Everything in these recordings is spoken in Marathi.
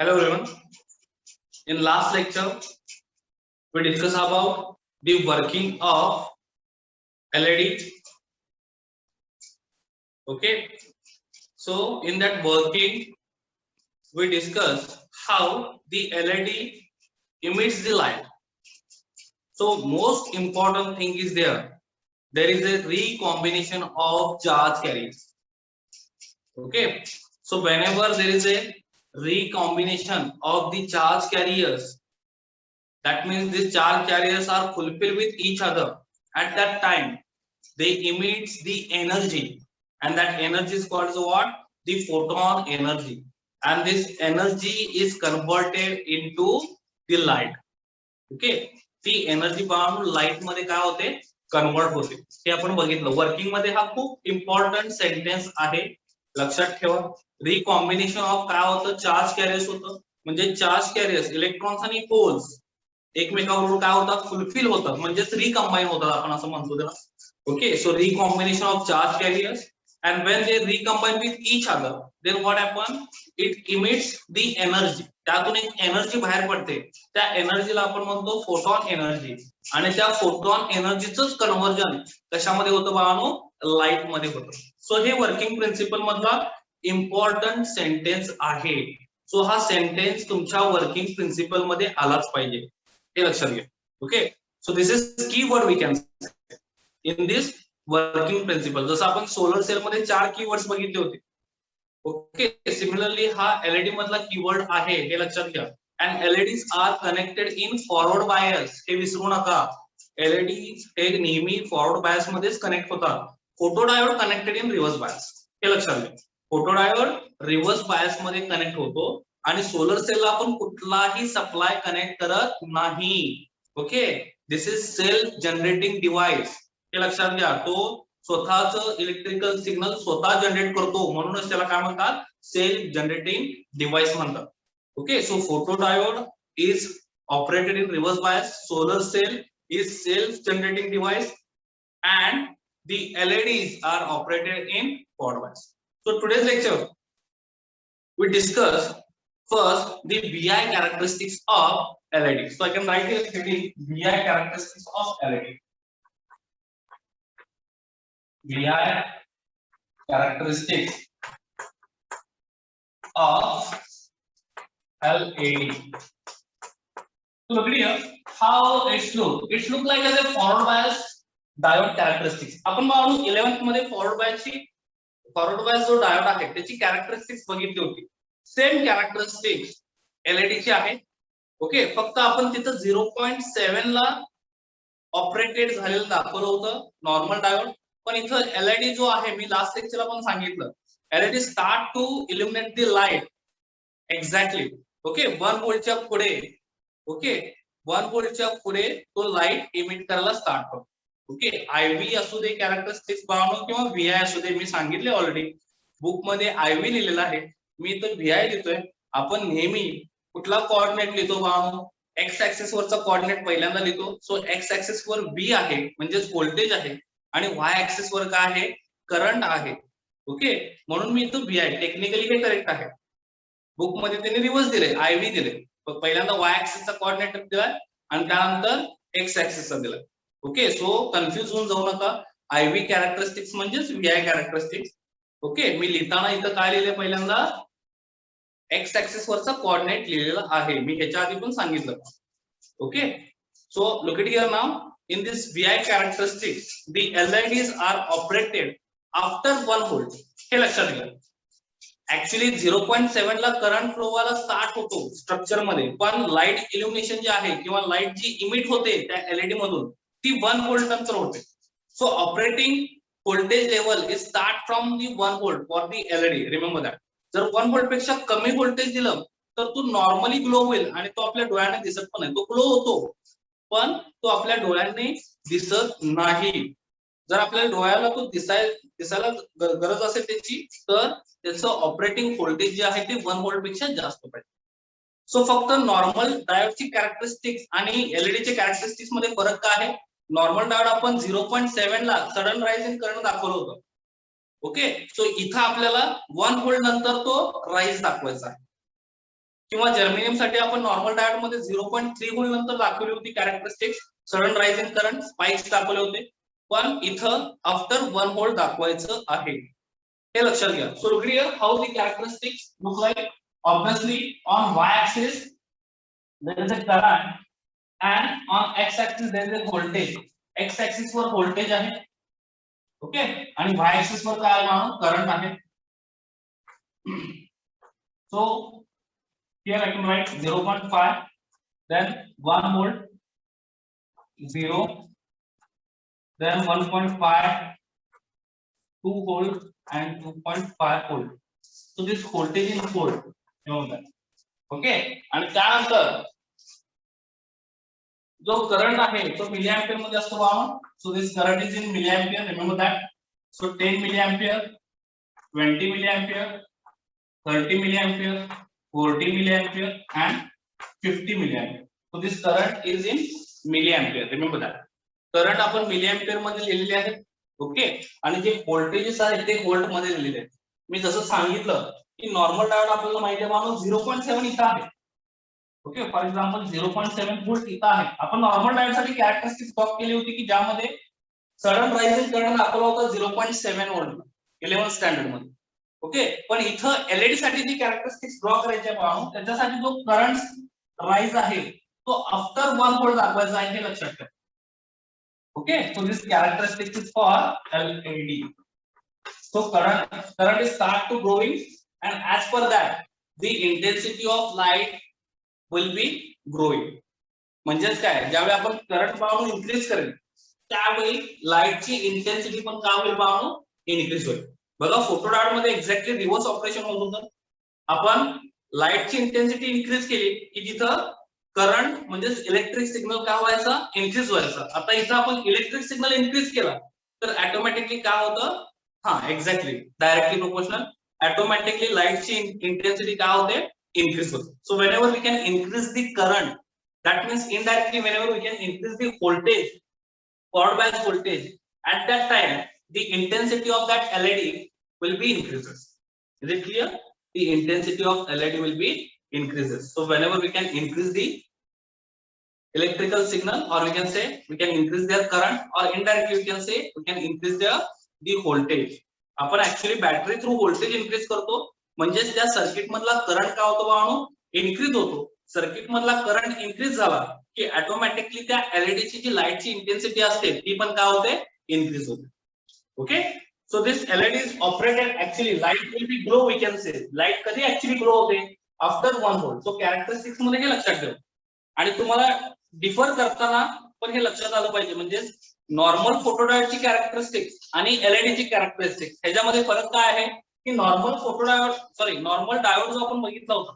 Hello everyone. In last lecture, we discussed about the working of LED. Okay. So in that working, we discussed how the LED emits the light. So most important thing is there is a recombination of charge carriers. Okay. So whenever there is a recombination of the charge carriers, that means these charge carriers are fulfilled with each other. At that time, they emit the energy, and that energy is called what? The photon energy. And this energy is converted into the light. Okay, ती एनर्जी पाहून लाईट मध्ये काय होते, कन्वर्ट होते. हे आपण बघितलं. वर्किंग मध्ये हा खूप इम्पॉर्टंट सेंटेन्स आहे, लक्षात ठेवा. रिकॉम्बिनेशन ऑफ काय होतं, चार्ज कॅरियर्स होतं. म्हणजे चार्ज कॅरियर्स इलेक्ट्रॉन्स आणि होल्स एकमेकांबरोबर काय होतात, फुलफिल होतात, म्हणजेच रिकंबाईन होतात आपण असं म्हणतो त्याला. Okay, so recombination of charge carriers, and when they recombine with each other, then what happen? It emits the energy. त्यातून एक एनर्जी बाहेर पडते. त्या एनर्जीला आपण म्हणतो फोटॉन एनर्जी, आणि त्या फोटॉन एनर्जीचंच कन्व्हर्जन कशामध्ये होतं बाळांनो, लाईट मध्ये होतं. सो हे वर्किंग प्रिन्सिपल मधला इम्पॉर्टंट सेंटेन्स आहे. सो हा सेंटेन्स तुमच्या वर्किंग प्रिन्सिपल मध्ये आलाच पाहिजे, हे लक्षात घ्या. Okay, so this is key word we can in this working principle. जसं आपण सोलर सेल मध्ये 4 कीवर्ड्स बघितले होते. ओके, सिमिलरली हा एलईडी मधला कीवर्ड आहे, हे लक्षात घ्या. And LEDs are connected in forward bias, हे विसरू नका. एलईडी हे नेहमी फॉरवर्ड बायस मध्येच कनेक्ट होतात. Photodiode connected in reverse bias, हे लक्षात घ्या. फोटोडायोड रिव्हर्स बायस मध्ये कनेक्ट होतो, आणि सोलर सेलला आपण कुठलाही सप्लाय कनेक्ट करत नाही. Okay, this is self generating device, हे लक्षात घ्या. तो स्वतःच इलेक्ट्रिकल सिग्नल स्वतः जनरेट करतो, म्हणूनच त्याला काय म्हणतात, सेल्फ जनरेटिंग डिव्हाइस म्हणतात. Okay, so photodiode is operated in reverse bias, solar cell is self generating device, and the LEDs are operated in forward bias. So today's lecture we discuss first the VI characteristics of LED. So I can write here VI characteristics of LED. VI characteristics of LED. So look at here how it's look. It's look like as a forward bias diode characteristics. आपण बघू 11th मध्ये फॉरवर्ड बायस जो डायोड आहे त्याची कॅरेक्टरिस्टिक्स बघितली होती. सेम कॅरेक्टरिस्टिक्स एलईडी ची आहे. ओके, फक्त आपण तिथं 0.7 ला ऑपरेटेड झालेलं दाखवलं होतं नॉर्मल डायोड. पण इथं एलईडी जो आहे, मी लास्ट लेक्चरला पण सांगितलं, LED start to illuminate the light exactly. Okay, 1 व्होल्टच्या पुढे, ओके 1 व्होल्टच्या पुढे तो लाईट इमिट करायला स्टार्ट करतो. ओके, आयव्ही असू दे कॅरेक्टरिस्टिक्स बाळांनो, किंवा व्हीआय असू दे, मी सांगितले ऑलरेडी बुक मध्ये आयव्ही लिहिलेला आहे, मी तर व्हीआय लिहितोय. आपण नेहमी कुठला कोऑर्डिनेट लिहितो बाळांनो, एक्स ऍक्सिस वरचा कोऑर्डिनेट पहिल्यांदा लिहितो. सो एक्स ऍक्सिस वर व्ही आहे म्हणजेच व्होल्टेज आहे, आणि वाय ऍक्सिस वर काय आहे, करंट आहे. ओके, म्हणून मी इथं व्हीआय, टेक्निकली हे करेक्ट आहे. बुक मध्ये त्यांनी रिव्हर्स दिले, आयव्ही दिले. पहिल्यांदा वाय ऍक्सिसचा कोऑर्डिनेट दिलाय आणि त्यानंतर एक्स ऍक्सिसचा दिलाय. ओके, सो कन्फ्युज होऊन जाऊ नका. आयव्ही कॅरेक्टरिस्टिक्स म्हणजेच व्हीआय कॅरेक्टरिस्टिक्स. ओके, मी लिहिताना इथं काय लिहिले, पहिल्यांदा एक्स ऍक्सिस वरचा कोऑर्डिनेट लिहिलेला आहे, मी ह्याच्या आधी पण सांगितलं. Okay, so look it here now. In this VI characteristics the LEDs are operated after 1 volt, हे लक्षात घ्या. ऍक्च्युअली 0.7 ला करंट फ्लो वाला स्टार्ट होतो स्ट्रक्चर मध्ये, पण लाईट इल्युमिनेशन जे आहे किंवा लाईट जी इमिट होते त्या एलईडी मधून ती 1 व्होल्ट नंतर होते. So operating voltage level is start from the 1 volt for the LED. Remember that. जर 1 व्होल्ट पेक्षा कमी व्होल्टेज दिलं तर तो नॉर्मली ग्लो होईल, आणि तो आपल्या डोळ्याने दिसत पण नाही. तो ग्लो होतो पण तो आपल्या डोळ्यांनी दिसत नाही. जर आपल्या डोळ्याला तो दिसायला गरज असेल त्याची, तर त्याचं ऑपरेटिंग व्होल्टेज जे आहे ते 1 व्होल्ट पेक्षा जास्त पाहिजे. सो फक्त नॉर्मल डायोडची कॅरेक्टरिस्टिक्स आणि एलईडीच्या कॅरेक्टरिस्टिक्स मध्ये फरक काय आहे. नॉर्मल डायोड आपण 0.7 ला सडन राईज इन करंट दाखवलं होतं. ओके, सो इथं आपल्याला 1 व्होल्ट नंतर तो राईज दाखवायचा आहे. किंवा जर्मेनियम साठी आपण नॉर्मल डायोड मध्ये 0.3 व्होल्ट नंतर दाखवली होती characteristics, sudden rise in current, spikes दाखवले होते. पण इथं आफ्टर 1 व्होल्ट दाखवायचं आहे, हे लक्षात घ्या. So look here how the characteristics look like. Obviously on y axis there is a current and on x axis there is a voltage. x axis वर व्होल्टेज आहे, ओके, आणि y axis वर काय आहे, करंट आहे. So here I can write 0.5, then 1 volt, 0, then 1.5, 2 volt and 2.5 volt. So this voltage in volt, okay. आणि त्यानंतर जो करंट आहे तो मिली एंपियर मध्ये असतो बाबा. So this current is in milliampere, remember that. So 10 milliampere, 20 milliampere, 30 milliampere, 40 milliampere and 50 milliampere. So this current is in milliampere, remember that. Current आपण मिली एंपियर मध्ये लिहिलेले आहे, ओके. आणि जे व्होल्टेजेस आहेत ते व्होल्ट मध्ये लिहिलेले आहेत. मी जसं सांगितलं की नॉर्मल डायोड आपल्याला माहिती आहे बाबा 0.7 इथं आहे, ओके. फॉर एक्झाम्पल 0.7 व्होल्ट इथं आहे. आपण नॉर्मल डायोड साठी कॅरेक्टरिस्टिक्स टॉक केली होती की ज्यामध्ये सडन राइजिंग करंट दाखवला होता 0.7 व्होल्ट 11th स्टँडर्ड मध्ये, ओके. पण इथं एलईडी साठी जी कॅरेक्टरिस्टिक्स ड्रॉ करायची आहे त्याच्यासाठी जो करंट राइज आहे तो आफ्टर 1 व्होल्ट दाखवायचा आहे, हे लक्षात ठेवा, okay. So this characteristics is for LED. So current is start to growing, and as per that the intensity of light will be growing. म्हणजेच काय, ज्यावेळी आपण करंट पाहून इन्क्रीज करेल त्यावेळी लाईटची इंटेन्सिटी पण काय होईल पाहून इन्क्रीज होईल. बघा फोटो डायोड मध्ये एक्झॅक्टली रिव्हर्स ऑपरेशन होत होतं. आपण लाईटची इंटेन्सिटी इन्क्रीज केली की जिथं करंट म्हणजेच इलेक्ट्रिक सिग्नल काय व्हायचा, इन्क्रीज व्हायचा. आता इथं आपण इलेक्ट्रिक सिग्नल इन्क्रीज केला तर ऑटोमॅटिकली काय होतं, एक्झॅक्टली डायरेक्टली प्रोपोर्शनल, ऑटोमॅटिकली लाईटची इंटेन्सिटी काय होते, इन्क्रीज होते. So whenever we can increase the current, that means indirectly whenever we can increase the voltage, forward bias voltage, at that time the intensity of that LED will be increases. Is it clear? The intensity of LED will be increases. So whenever we can increase the electrical signal, or we can say we can increase their current, or indirectly we can say we can increase the voltage. आपण actually battery through voltage increase करतो, म्हणजे त्या सर्किट मधला करंट काय होतो बाळांनो, इन्क्रीज होतो. सर्किट मधला करंट इन्क्रीज झाला की ऑटोमॅटिकली त्या एलईडी ची जी लाईटची इंटेन्सिटी असते ती पण काय होते, इन्क्रीज होते, okay. So this LED is operated, actually light will be glow, we can say light कधी ऍक्च्युअली ग्लो होते, आफ्टर 1 व्होल्ट. सो कॅरेक्टरिस्टिक्स मध्ये हे लक्षात ठेवा. आणि तुम्हाला डिफर करताना पण हे लक्षात आलं पाहिजे, म्हणजे नॉर्मल फोटोडायोडची कॅरेक्टरिस्टिक्स आणि एलईडी ची कॅरेक्टरिस्टिक्स ह्याच्यामध्ये फरक काय आहे की नॉर्मल फोटोडायोड नॉर्मल डायोड जो आपण बघितला होता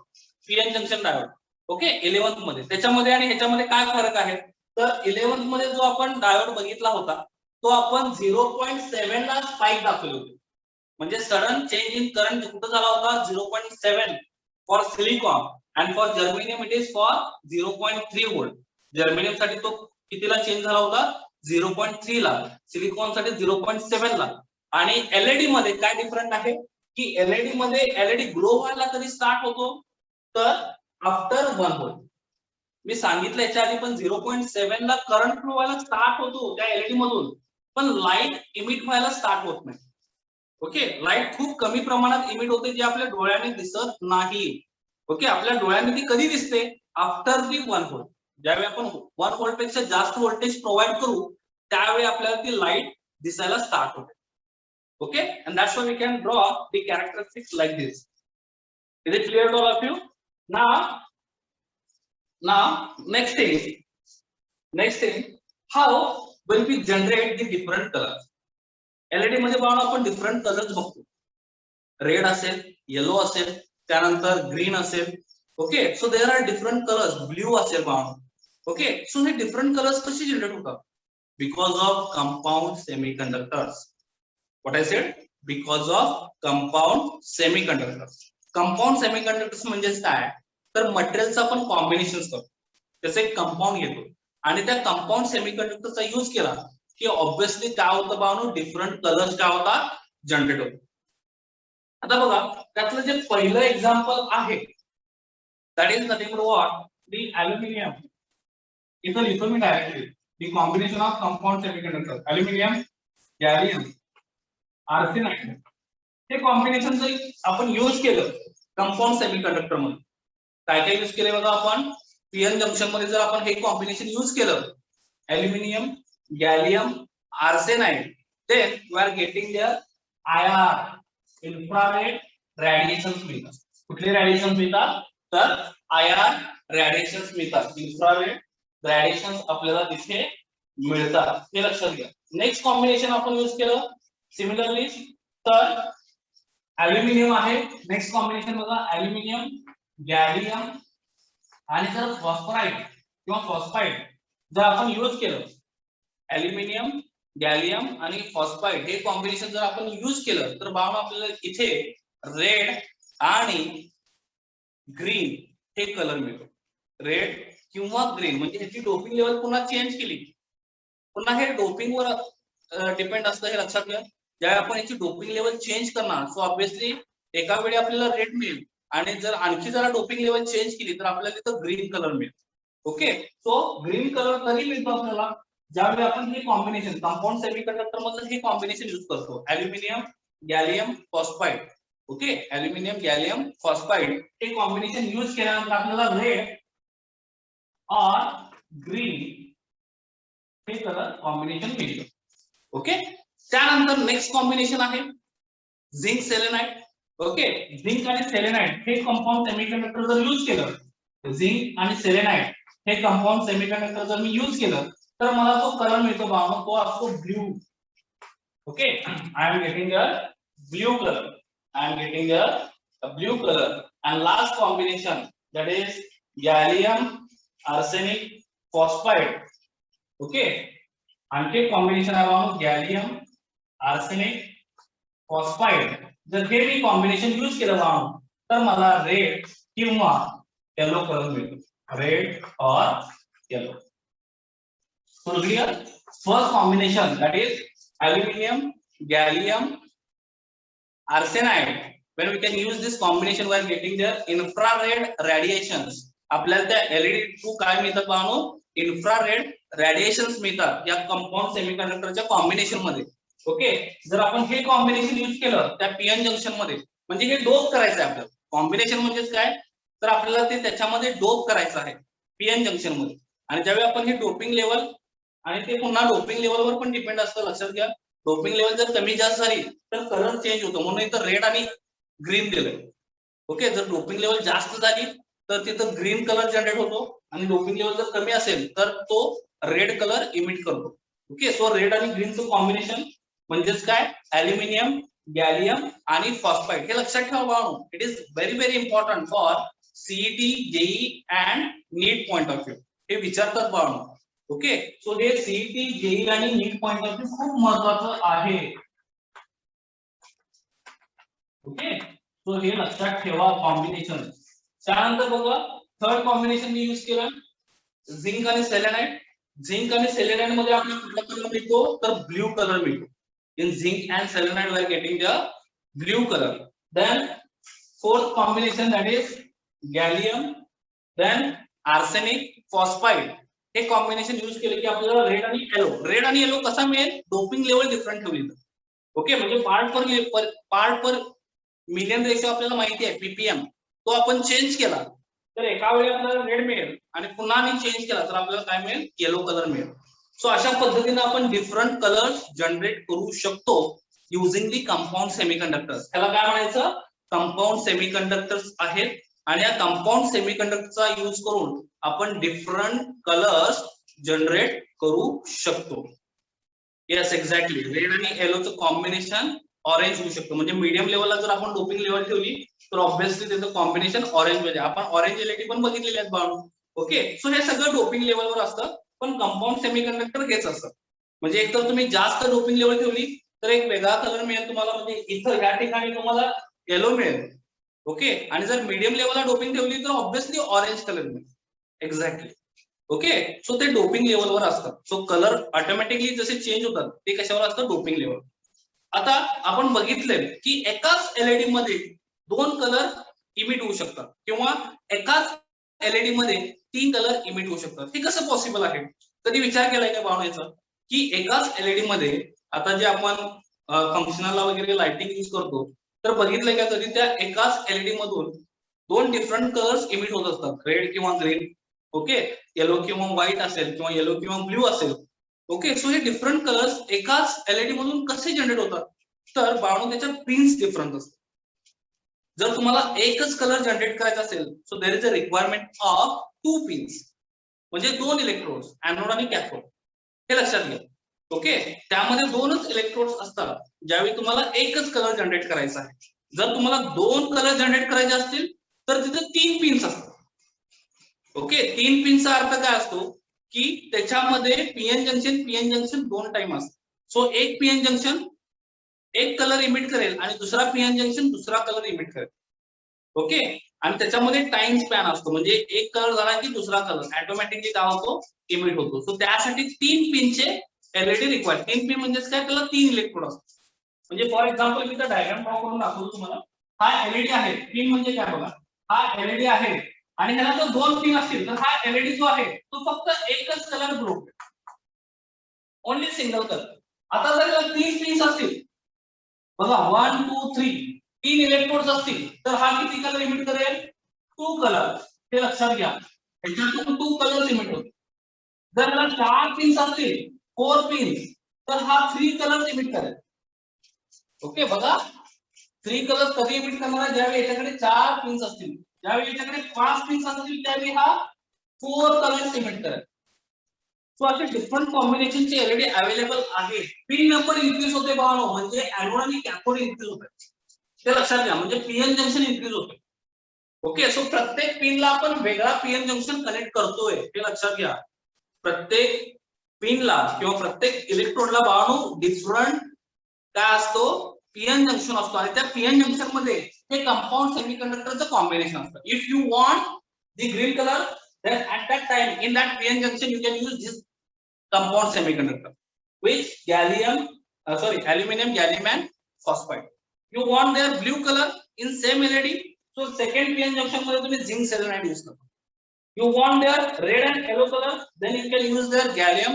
PN junction diode, okay, 11th मध्ये, त्याच्यामध्ये आणि ह्याच्यामध्ये काय फरक आहे, तर 11th मध्ये जो आपण डायोड बघितला होता तो आपण 0.7 ला स्पाइक दाखवली होती. म्हणजे सडन चेंज इन करंट कुठं झाला होता, 0.7 for silicon, and for germanium it is for 0.3 volt. Germanium साठी तो कितीला चेंज झाला होता, 0.3 ला, सिलिकॉन साठी 0.7 ला. आणि एलईडी मध्ये काय डिफरंट आहे की एलईडी मध्ये एलईडी ग्लो व्हायला कधी स्टार्ट होतो, तर आफ्टर 1 व्होल्ट. मी सांगितलं याच्या आधी पण 0.7 ला करंट फ्लो व्हायला स्टार्ट होतो त्या एलईडी मधून, पण लाईट इमिट व्हायला स्टार्ट होत नाही, ओके. लाईट खूप कमी प्रमाणात इमिट होते, जे आपल्या डोळ्याने दिसत नाही, ओके. आपल्या डोळ्याने ती कधी दिसते, आफ्टर दी 1 व्होल्ट. ज्यावेळी आपण 1 व्होल्ट पेक्षा जास्त व्होल्टेज प्रोव्हाइड करू त्यावेळी आपल्याला ती लाईट दिसायला स्टार्ट होते, okay. And that's why we can draw the characteristics like this. Is it clear to all of you? Now next thing, how will we generate the different colors? LED मध्ये पाहून आपण डिफरंट कलर्स बघतो, रेड असेल, येलो असेल, त्यानंतर ग्रीन असेल, okay. So there are different colours, blue असेल पाहून, ओके. सो हे डिफरंट कलर्स कशी जनरेट होतात, because of compound semiconductors. What I said, because of compound semiconductors. Compound semiconductors म्हणजे काय, तर मटेरियलचं आपण कॉम्बिनेशन करतो, त्याचं एक कंपाऊंड घेतो आणि त्या कंपाऊंड सेमीकंडक्टरचा यूज केला की ऑब्विसली काय होतं बाळांनो, डिफरंट कलर्स काय होतात, जनरेट होतात. आता बघा त्यातलं जे पहिलं एक्झाम्पल आहे that is nothing but what? The aluminum. It's a little directly. The combination of compound semiconductors, aluminum, gallium, arsenide. हे कॉम्बिनेशन जर आपण यूज केलं कंपाऊंड सेमीकंडक्टर मध्ये, काय काय यूज केले बघा आपण, पीएन जंक्शन मध्ये जर आपण हे कॉम्बिनेशन यूज केलं, aluminium, gallium, arsenide, then we are getting the IR, infrared radiations मिळतात. कुठले रेडिएशन्स मिळतात? तर IR रेडिएशन्स मिळतात. इन्फ्रारेड रेडिएशन्स आपल्याला तिथे मिळतात, हे लक्षात घ्या. नेक्स्ट कॉम्बिनेशन आपण यूज केलं सिमिलरली, तर अल्युमिनियम आहे. नेक्स्ट कॉम्बिनेशन बघा, अल्युमिनियम, गॅलियम आणि जर फॉस्फराइड किंवा फॉस्फाइड जर आपण यूज केलं, अल्युमिनियम, गॅलियम आणि फॉस्फाइड हे कॉम्बिनेशन जर आपण यूज केलं, तर बाळा आपल्याला इथे रेड आणि ग्रीन हे कलर मिळतो. रेड किंवा ग्रीन म्हणजे ह्याची डोपिंग लेवल पुन्हा चेंज केली, पुन्हा हे डोपिंग वर डिपेंड असतं, हे लक्षात घ्या. ज्यावेळी आपण याची डोपिंग लेवल चेंज करणार, सो ऑब्विसली एका वेळी आपल्याला रेड मिळेल आणि जर आणखी जरा डोपिंग लेवल चेंज केली तर आपल्याला तिथं ग्रीन कलर मिळेल. ओके, सो ग्रीन कलर तरी मिळतो आपल्याला ज्यावेळी आपण हे कॉम्बिनेशन कंपाऊंड सेमीकंडक्टर मधलं हे कॉम्बिनेशन यूज करतो, aluminium, gallium, phosphide. Okay, aluminium, gallium, phosphide हे कॉम्बिनेशन यूज केल्यानंतर आपल्याला रेड और ग्रीन हे कलर कॉम्बिनेशन मिळतं. ओके, त्यानंतर नेक्स्ट कॉम्बिनेशन आहे झिंक सेलेनाइड. ओके, झिंक आणि सेलेनाइड हे कंपाऊंड सेमीकंडक्टर जर यूज केलं, झिंक आणि सेलेनाइड हे कंपाऊंड सेमीकंडक्टर जर मी यूज केलं तर मला जो कलर मिळतो बाबा तो असतो blue. Okay, I am getting a blue colour, I am getting a blue colour. And last combination that is gallium, arsenic, phosphide. Okay, आणखी कॉम्बिनेशन आहे बाबा गॅलियम, आर्सेनिक, फॉस्फाइड. जर हे मी कॉम्बिनेशन यूज केलं बाबा तर मला रेड किंवा येलो कलर मिळतो, रेड और yellow. So clear? First combination, that is aluminum, gallium, arsenide. When we can use this combination, we are getting the infrared radiations. आपल्याला त्या LED थ्रू काय मिळतात पाहनो, इन्फ्रारेड रेडिएशन्स मिळतात या कंपाऊंड सेमीकंडक्टरच्या कॉम्बिनेशन मध्ये. ओके, जर आपण हे कॉम्बिनेशन यूज केलं त्या पीएन जंक्शन मध्ये, म्हणजे हे डोप करायचं आहे आपल्याला. कॉम्बिनेशन म्हणजेच काय, तर आपल्याला ते त्याच्यामध्ये डोप करायचं आहे पीएन जंक्शन मध्ये. आणि ज्यावेळी आपण हे डोपिंग लेवल, आणि ते पुन्हा डोपिंग लेवलवर पण डिपेंड असतं, लक्षात घ्या. डोपिंग लेवल जर कमी जास्त झाली तर कलर चेंज होतो, म्हणून इथं रेड आणि ग्रीन दिलंय. ओके, जर डोपिंग लेवल जास्त झाली तर तिथं ग्रीन कलर जनरेट होतो आणि डोपिंग लेवल जर कमी असेल तर तो रेड कलर इमिट करतो. ओके, सो रेड आणि ग्रीनचं कॉम्बिनेशन म्हणजेच काय, अल्युमिनियम, गॅलियम आणि फॉस्फाइड. हे लक्षात ठेवा बाळांनो, it is very very important for CET, JEE and NEET point of view. हे विचारतात बाळांनो. ओके, सो हे सीईटी, जेई आणि नीट पॉइंट ऑफ व्ह्यू खूप महत्वाचं आहे. ओके, सो हे लक्षात ठेवा कॉम्बिनेशन. त्यानंतर बघा थर्ड कॉम्बिनेशन मी यूज केलं झिंक आणि सेलेनाइड. झिंक आणि सेलेनाइड मध्ये आपल्याला कुठला कलर मिळतो, तर ब्ल्यू कलर मिळतो. In zinc and selenide we are getting the blue colour. Then fourth combination that is gallium, then arsenic, phosphide. हे कॉम्बिनेशन यूज केले की आपल्याला रेड आणि येलो. रेड आणि येलो कसा मिळेल, डोपिंग लेवल डिफरंट ठेवली. ओके, म्हणजे पार्ट पर मिलियन रेशो आपल्याला माहिती आहे पीपीएम, तो आपण चेंज केला तर एका वेळी आपल्याला रेड मिळेल आणि पुन्हा मी चेंज केला तर आपल्याला काय मिळेल, येलो कलर मिळेल. सो अशा पद्धतीने आपण डिफरंट कलर्स जनरेट करू शकतो युजिंग दी कंपाऊंड सेमीकंडक्टर्स. त्याला काय म्हणायचं, कंपाऊंड सेमीकंडक्टर्स आहेत आणि या कंपाऊंड सेमीकंडक्टरचा यूज करून आपण डिफरंट कलर्स जनरेट करू शकतो. Yes, exactly. रेड आणि येलोचं कॉम्बिनेशन ऑरेंज होऊ शकतो. म्हणजे मीडियम लेवलला जर आपण डोपिंग लेवल ठेवली तर ऑब्व्हियसली त्याचं कॉम्बिनेशन ऑरेंज मध्ये. आपण ऑरेंज एलईडी पण बघितलेले आहेत बाळू. ओके, सो हे सगळं डोपिंग लेवलवर असतं, पण कंपाऊंड सेमीकंडक्टर हेच असतं. म्हणजे एक तर तुम्ही जास्त डोपिंग लेवल ठेवली तर एक वेगळा कलर मिळेल तुम्हाला, म्हणजे इथं या ठिकाणी तुम्हाला येलो मिळेल. ओके, आणि जर मीडियम लेवलला डोपिंग ठेवली तर ऑब्व्हियसली ऑरेंज कलर मिळेल. एक्झॅक्टली. ओके, सो ते डोपिंग लेवलवर असतात. सो कलर ऑटोमॅटिकली जसे चेंज होतात ते कशावर असतं, डोपिंग लेवल. आता आपण बघितले की एकाच एलईडी मध्ये दोन कलर इमिट होऊ शकतात किंवा एकाच एलईडी मध्ये 3 कलर इमिट होऊ शकतात. हे कसं पॉसिबल आहे? कधी विचार केलाय का भावना याचा की एकाच एलईडी मध्ये आता जे आपण फंक्शनला वगैरे लाइटिंग यूज करतो तर बघितलंय का कधी त्या एकाच एलईडी मधून 2 डिफरंट कलर्स इमिट होत असतात, रेड किंवा ग्रीन, ओके, येलो किंवा व्हाईट असेल किंवा येलो किंवा ब्ल्यू असेल, ओके. सो हे डिफरंट कलर्स एकाच एलईडी मधून कसे जनरेट होतात? तर भावना त्याच्यात पिन्स डिफरंट असतात. जर तुम्हाला एकच कलर जनरेट करायचा असेल so there is a requirement of 2 pins, म्हणजे 2 इलेक्ट्रोड्स, एनोड आणि कॅथोड. हे लक्षात घ्या, ओके. त्यामध्ये 2च इलेक्ट्रोड्स असतात ज्यावेळी तुम्हाला एकच कलर जनरेट करायचा आहे. जर तुम्हाला 2 कलर जनरेट करायचे असतील तर तिथे 3 पिन्स असतात, ओके. 3 पिनचा अर्थ काय असतो की त्याच्यामध्ये पीएन जंक्शन 2 टाइम असतात. सो एक पीएन जंक्शन एक कलर इमिट करेल आणि दुसरा पीएन जंक्शन दुसरा कलर इमिट करेल, ओके. आणि त्याच्यामध्ये टाइम स्पॅन असतो, म्हणजे एक कलर झाला की दुसरा कलर ऑटोमॅटिकली काय होतो? इमिट होतो. सो त्यासाठी 3 पिनचे एलईडी रिक्वायर. 3 पिन म्हणजे काय? त्याला 3 इलेक्ट्रोड असतात. म्हणजे for example me diagram draw करून दाखवतो तुम्हाला. हा एलईडी आहे, पिन म्हणजे काय बघा, हा एलईडी आहे आणि ह्याला जर 2 पिन असतील तर हा एलईडी जो आहे तो फक्त एकच कलर ग्लो करेल, ओनली सिंगल कलर. आता जर याला 3 पिन्स असतील बघा 1 2 3 3 इलेक्ट्रोड्स असतील तर हा किती कलर इमिट करेल? 2 कलर. हे लक्षात घ्या, याच्यातून 2 कलर इमिट होतील. जर याला 4 पिन्स असतील 4 पिन्स तर हा 3 कलर इमिट करेल, ओके. बघा 3 कलर कधी इमिट करणार आहे? ज्यावेळी याच्याकडे 4 पिन्स असतील. ज्यावेळी याच्याकडे 5 पिन्स असतील त्यावेळी हा 4 कलर इमिट करेल. सो असे डिफरंट कॉम्बिनेशनचे एलईडी अवेलेबल आहेत. पिन नंबर इन्क्रीज होते भावनो, म्हणजे एनोड आणि कॅथोड इन्क्रीज होते. ते लक्षात घ्या, म्हणजे पीएन जंक्शन इन्क्रीज होते, ओके. सो प्रत्येक पिनला आपण वेगळा पीएन जंक्शन कनेक्ट करतोय, हे लक्षात घ्या. प्रत्येक पिनला किंवा प्रत्येक इलेक्ट्रोडला भावनो डिफरंट काय असतो? पीएन जंक्शन असतो आणि त्या पीएन जंक्शन मध्ये हे कंपाऊंड सेमीकंडक्टरचं कॉम्बिनेशन असतं. If you want the green colour then at that time in that PN junction you can use this compound semiconductor which aluminum gallium and phosphide. You want their blue color in same LED, so second PN junction मध्ये तुम्ही zinc selenide use करा. You want their red and yellow color, then you can use their gallium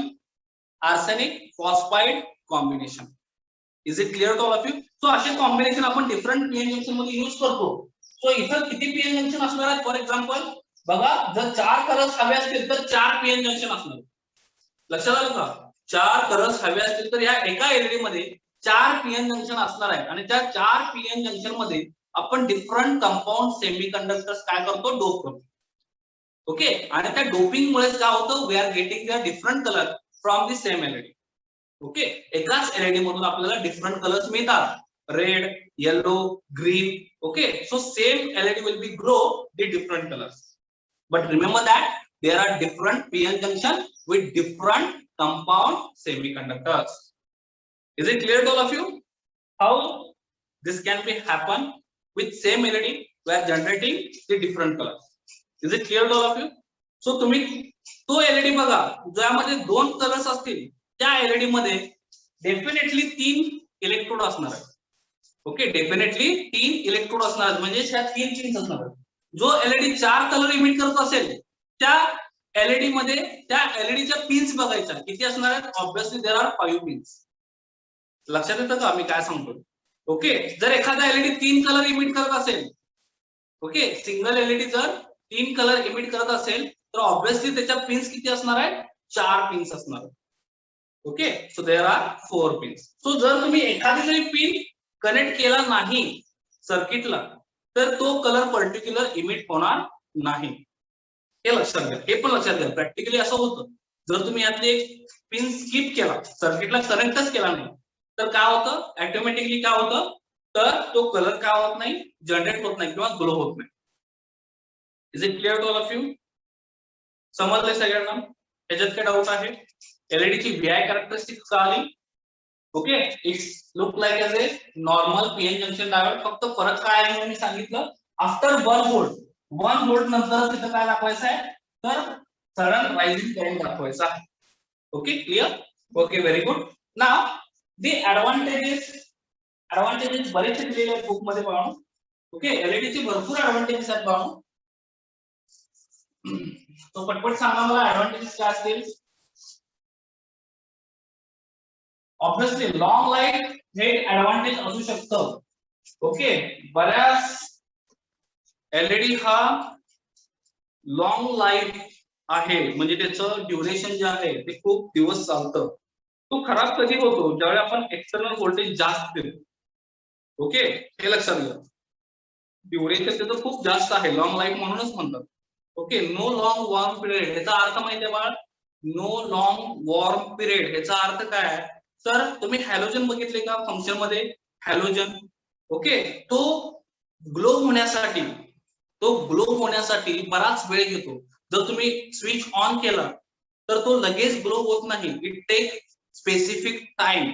arsenic phosphide combination. Is it clear to all of you? So असे कॉम्बिनेशन आपण डिफरंट PN junction मध्ये यूज करतो. सो इथं किती PN junction असणार आहेत? फॉर एक्झाम्पल बघा, जर 4 कलर्स हवे असतील तर 4 पीएन जंक्शन असणार. लक्षात आलं का? 4 कलर्स हवे असतील तर या एका एलईडी मध्ये 4 पीएन जंक्शन असणार आहेत आणि त्या 4 पीएन जंक्शन मध्ये आपण डिफरंट कंपाऊंड सेमीकंडक्टर्स काय करतो? डोप करतो, ओके. आणि त्या डोपिंग मुळे काय होतं? We are getting the different colour from the same LED, okay. एकाच एलईडी मधून आपल्याला डिफरंट कलर्स मिळतात, red, yellow, green, okay. So same LED will be glow the different colours. But remember that there are different PN junction with different compound semiconductors. Is it clear to all of you? How this can be happen with same LED we are generating the different colors. Is it clear to all of you? So तुम्ही तो LED बघा ज्यामध्ये 2 कलर्स असतील त्या LED मध्ये डेफिनेटली 3 इलेक्ट्रोड असणार आहेत, ओके. डेफिनेटली 3 इलेक्ट्रोड असणार आहेत, म्हणजे ह्या 3 पिन्स असणार आहेत. जो एलईडी 4 कलर इमिट करत असेल त्या एलईडी मध्ये त्या एलईडीच्या पिन्स बघायच्या किती असणार आहेत? Obviously there are 5 pins. लक्षात येतं का मी काय सांगतो? ओके. जर एखादा एलईडी 3 कलर इमिट करत असेल, ओके, सिंगल एलईडी जर 3 कलर इमिट करत असेल तर ऑब्वियसली त्याच्या पिन्स किती असणार आहेत? 4 पिन्स असणार आहेत, okay. So there are 4 pins. So जर तुम्ही एखादी जरी पिन कनेक्ट केला नाही सर्किटला तर तो कलर पर्टिक्युलर इमिट होणार नाही, हे लक्षात घ्या. हे पण लक्षात घ्या, प्रॅक्टिकली असं होतं. जर तुम्ही यातली एक पिन स्किप केला, सर्किटला कनेक्टच केला नाही तर काय होतं? ऑटोमॅटिकली काय होतं? तर तो कलर काय होत नाही? जनरेट होत नाही किंवा ग्लो होत नाही. Is it clear to all of you? समजले सगळ्यांना? याच्यात काय डाऊट आहे? एलईडी ची VI कॅरेक्टरिस्टिक कळाली, okay. It's look like as a normal PN junction diode. फक्त फरक काय आहे मी सांगितलं, आफ्टर 1 व्होल्ट नंतर तिथं काय दाखवायचं आहे? तर सडन रायझिंग करंट दाखवायचा आहे, okay. Clear? Okay, very good. Now the advantages बरेचसे दिलेले आहेत बुक मध्ये पाहून, ओके. एलईडी चे भरपूर ऍडव्हान्टेजेस आहेत पाहून. तो पटपट सांगा मला ऍडव्हान्टेजेस काय असतील. ऑब्विसली लॉंग लाईफ हे ऍडव्हान्टेज असू शकतं. ओके, बऱ्याच एलईडी हा लॉंग लाईफ आहे, म्हणजे त्याचं ड्युरेशन जे आहे ते खूप दिवस चालतं. तो खराब कधी होतो, ज्यावेळी आपण एक्सटर्नल व्होल्टेज जास्त देतो. ओके, हे लक्षात घ्या. ड्युरेशन त्याचं खूप जास्त आहे, लॉंग लाईफ म्हणूनच म्हणतात. Okay, no long warm period याचा अर्थ माहिती आहे बाळ. नो लॉंग वॉर्म पिरियड याचा अर्थ काय आहे. सर तुम्ही हॅलोजन बघितले का फंक्शन मध्ये, हॅलोजन. ओके, तो ग्लो होण्यासाठी बराच वेळ घेतो. जर तुम्ही स्विच ऑन केला तर तो लगेच ग्लो होत नाही. It take specific time.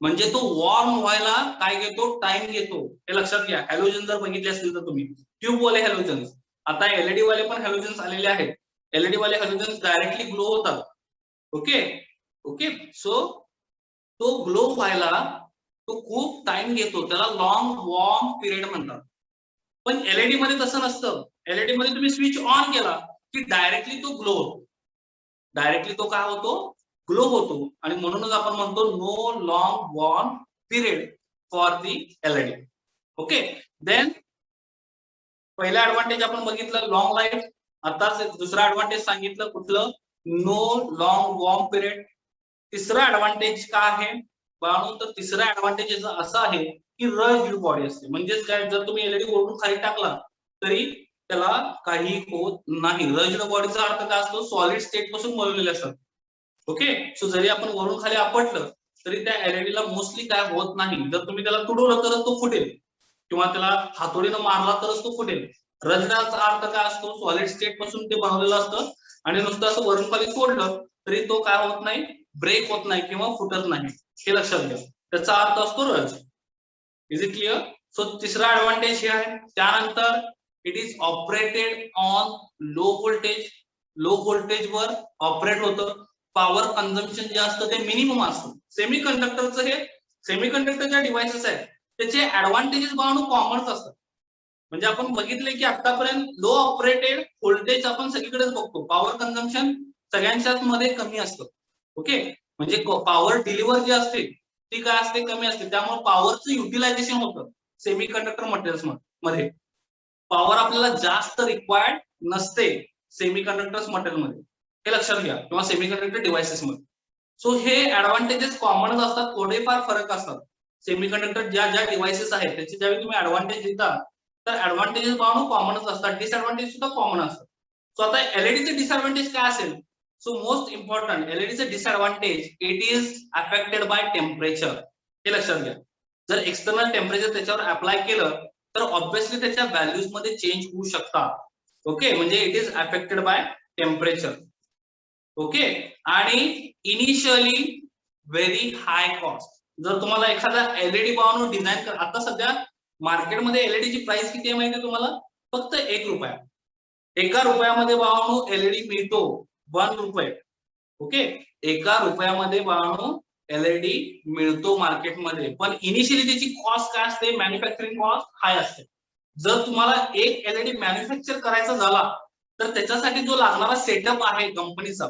म्हणजे तो वॉर्म व्हायला काय घेतो, टाइम घेतो. हे लक्षात घ्या. हॅलोजन जर बघितले असतील तर तुम्ही, ट्यूबवाले हॅलोजन, आता एलईडी वाले पण हॅलोजन्स आलेले आहेत. एलईडी वाले हॅलोजन्स डायरेक्टली ग्लो होतात. ओके ओके, सो तो ग्लो व्हायला तो खूप टाइम घेतो, त्याला लॉंग वॉर्म पिरियड म्हणतात. पण एलईडी मध्ये तसं नसतं. एलईडी मध्ये तुम्ही स्विच ऑन केला की डायरेक्टली तो ग्लो होतो. डायरेक्टली तो काय होतो, ग्लो होतो. आणि म्हणूनच आपण म्हणतो no long warm period for the LED. Okay, then पहिला ऍडव्हान्टेज आपण बघितलं लॉंग लाईफ. आताच दुसरा ऍडव्हान्टेज सांगितलं कुठलं, नो लॉंग वॉर्म पिरियड. तिसरा ऍडव्हान्टेज काय आहे बाळांनो, तर तिसरा ऍडव्हान्टेज असा आहे की रज्ड बॉडी असते. म्हणजेच काय, जर तुम्ही एलईडी वरून खाली टाकला तरी त्याला काही होत नाही. रज्ड बॉडीचा अर्थ काय असतो, सॉलिड स्टेट पासून बनवलेले असतात. ओके, सो जरी आपण वरून खाली आपटलं तरी त्या एलईडीला मोस्टली काय होत नाही. जर तुम्ही त्याला तुडवलं तरच तो फुटेल, किंवा त्याला हातोडीनं मारला तरच तो फुटेल. रजडाचा अर्थ काय असतो, सॉलिड स्टेट पासून ते बनवलेलं असतं आणि नुसतं असं वरून खाली सोडलं तरी तो काय होत नाही, ब्रेक होत नाही किंवा फुटत नाही. हे लक्षात घ्या, त्याचा अर्थ असतो रज. Is it clear. सो तिसरा ऍडव्हान्टेज हे आहे. त्यानंतर it is operated on low voltage. Low voltage वर ऑपरेट होतं. पॉवर कन्झम्पशन जे असतं ते मिनिमम असतं. सेमीकंडक्टरचं हे सेमीकंडक्टरच्या डिव्हाइसेस आहेत त्याचे ऍडव्हान्टेजेस बाळांनो कॉमनच असतात. म्हणजे आपण बघितले की आतापर्यंत लो ऑपरेटेड व्होल्टेज आपण सगळीकडेच बघतो. पॉवर कन्झम्पशन सगळ्यांच्याच मध्ये कमी असतं. ओके, म्हणजे पॉवर डिलिव्हर जी असते ती काय असते, कमी असते. त्यामुळे पॉवरचं युटिलायझेशन होतं सेमीकंडक्टर मटेरियल्स मध्ये. पॉवर आपल्याला जास्त रिक्वायर्ड नसते सेमीकंडक्टर्स मटेरियल मध्ये. हे लक्षात घ्या, किंवा सेमीकंडक्टर डिव्हाइसेस मध्ये. सो हे ऍडव्हान्टेजेस कॉमनच असतात, थोडेफार फरक असतात. सेमीकंडक्टर ज्या ज्या डिव्हाइसेस आहेत त्याचे ज्यावेळी तुम्ही ऍडव्हान्टेज देता तर ऍडव्हान्टेजेस पाहून कॉमनच असतात, डिसएडव्हान्टेज सुद्धा कॉमन असतात. सो आता एलईडीचे डिसएडव्हान्टेज काय असेल. सो मोस्ट इम्पॉर्टंट एलईडीचे disadvantage, it is affected by temperature. हे लक्षात घ्या. जर एक्सटर्नल टेम्परेचर त्याच्यावर अप्लाय केलं तर ऑब्विसली त्याच्या व्हॅल्यूज मध्ये चेंज होऊ शकतात. ओके, म्हणजे it is affected by temperature. Okay, आणि इनिशियली व्हेरी हाय कॉस्ट. जर तुम्हाला एखादा एलईडी पाहून डिझाईन कर, आता सध्या मार्केटमध्ये एलईडीची प्राइस किती आहे माहिती आहे तुम्हाला, फक्त 1 रुपया. 1 रुपयामध्ये बाळांनो एलईडी मिळतो, 1 रुपये. ओके, 1 रुपयामध्ये बाळांनो एलईडी मिळतो मार्केटमध्ये. पण इनिशियली त्याची कॉस्ट काय असते, मॅन्युफॅक्चरिंग कॉस्ट हाय असते. जर तुम्हाला एक एलईडी मॅन्युफॅक्चर करायचा झाला तर त्याच्यासाठी जो लागणारा सेटअप आहे कंपनीचा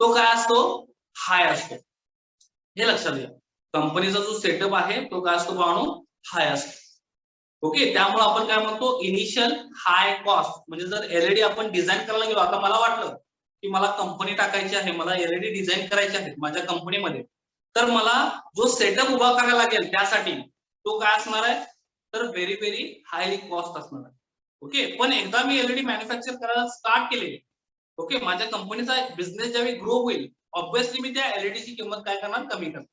तो काय असतो, हाय असतो. हे लक्षात घ्या. कंपनीचा जो सेटअप आहे तो काय असतो बाळांनो, हाय असतो. ओके, त्यामुळे आपण काय म्हणतो, इनिशियल हाय कॉस्ट. म्हणजे जर एलईडी आपण डिझाईन करायला गेलो, आता मला वाटलं की मला कंपनी टाकायची आहे, मला एलईडी डिझाईन करायची आहे माझ्या कंपनीमध्ये, तर मला जो सेटअप उभा करायला लागेल त्यासाठी तो काय असणार आहे, तर व्हेरी व्हेरी हायली कॉस्ट असणार आहे. ओके, पण एकदा मी एलईडी मॅन्युफॅक्चर करायला स्टार्ट केले, ओके, माझ्या कंपनीचा बिझनेस ज्यावेळी ग्रो होईल ऑब्विसली मी त्या एलईडीची किंमत काय करणार, कमी करणार.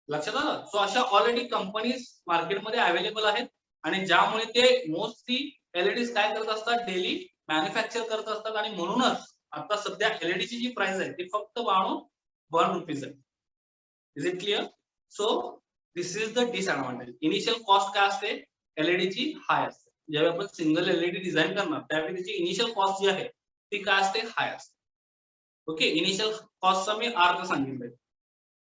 लक्षात आलं. सो अशा ऑलरेडी कंपनीज मार्केटमध्ये अवेलेबल आहेत आणि ज्यामुळे ते मोस्टली एलईडीज काय करत असतात, डेली मॅन्युफॅक्चर करत असतात. आणि म्हणूनच आता सध्या एलईडीची जी प्राइस आहे ती फक्त 1 रुपीज आहे. Is it clear. So this is the disadvantage. Initial cost काय असते, एलईडीची हाय असते. जेव्हा आपण सिंगल एलईडी डिझाईन करणार त्यावेळी त्याची इनिशियल कॉस्ट जी आहे ती काय असते, हाय असते. ओके, इनिशियल कॉस्टचा मी अर्थ सांगितलंय.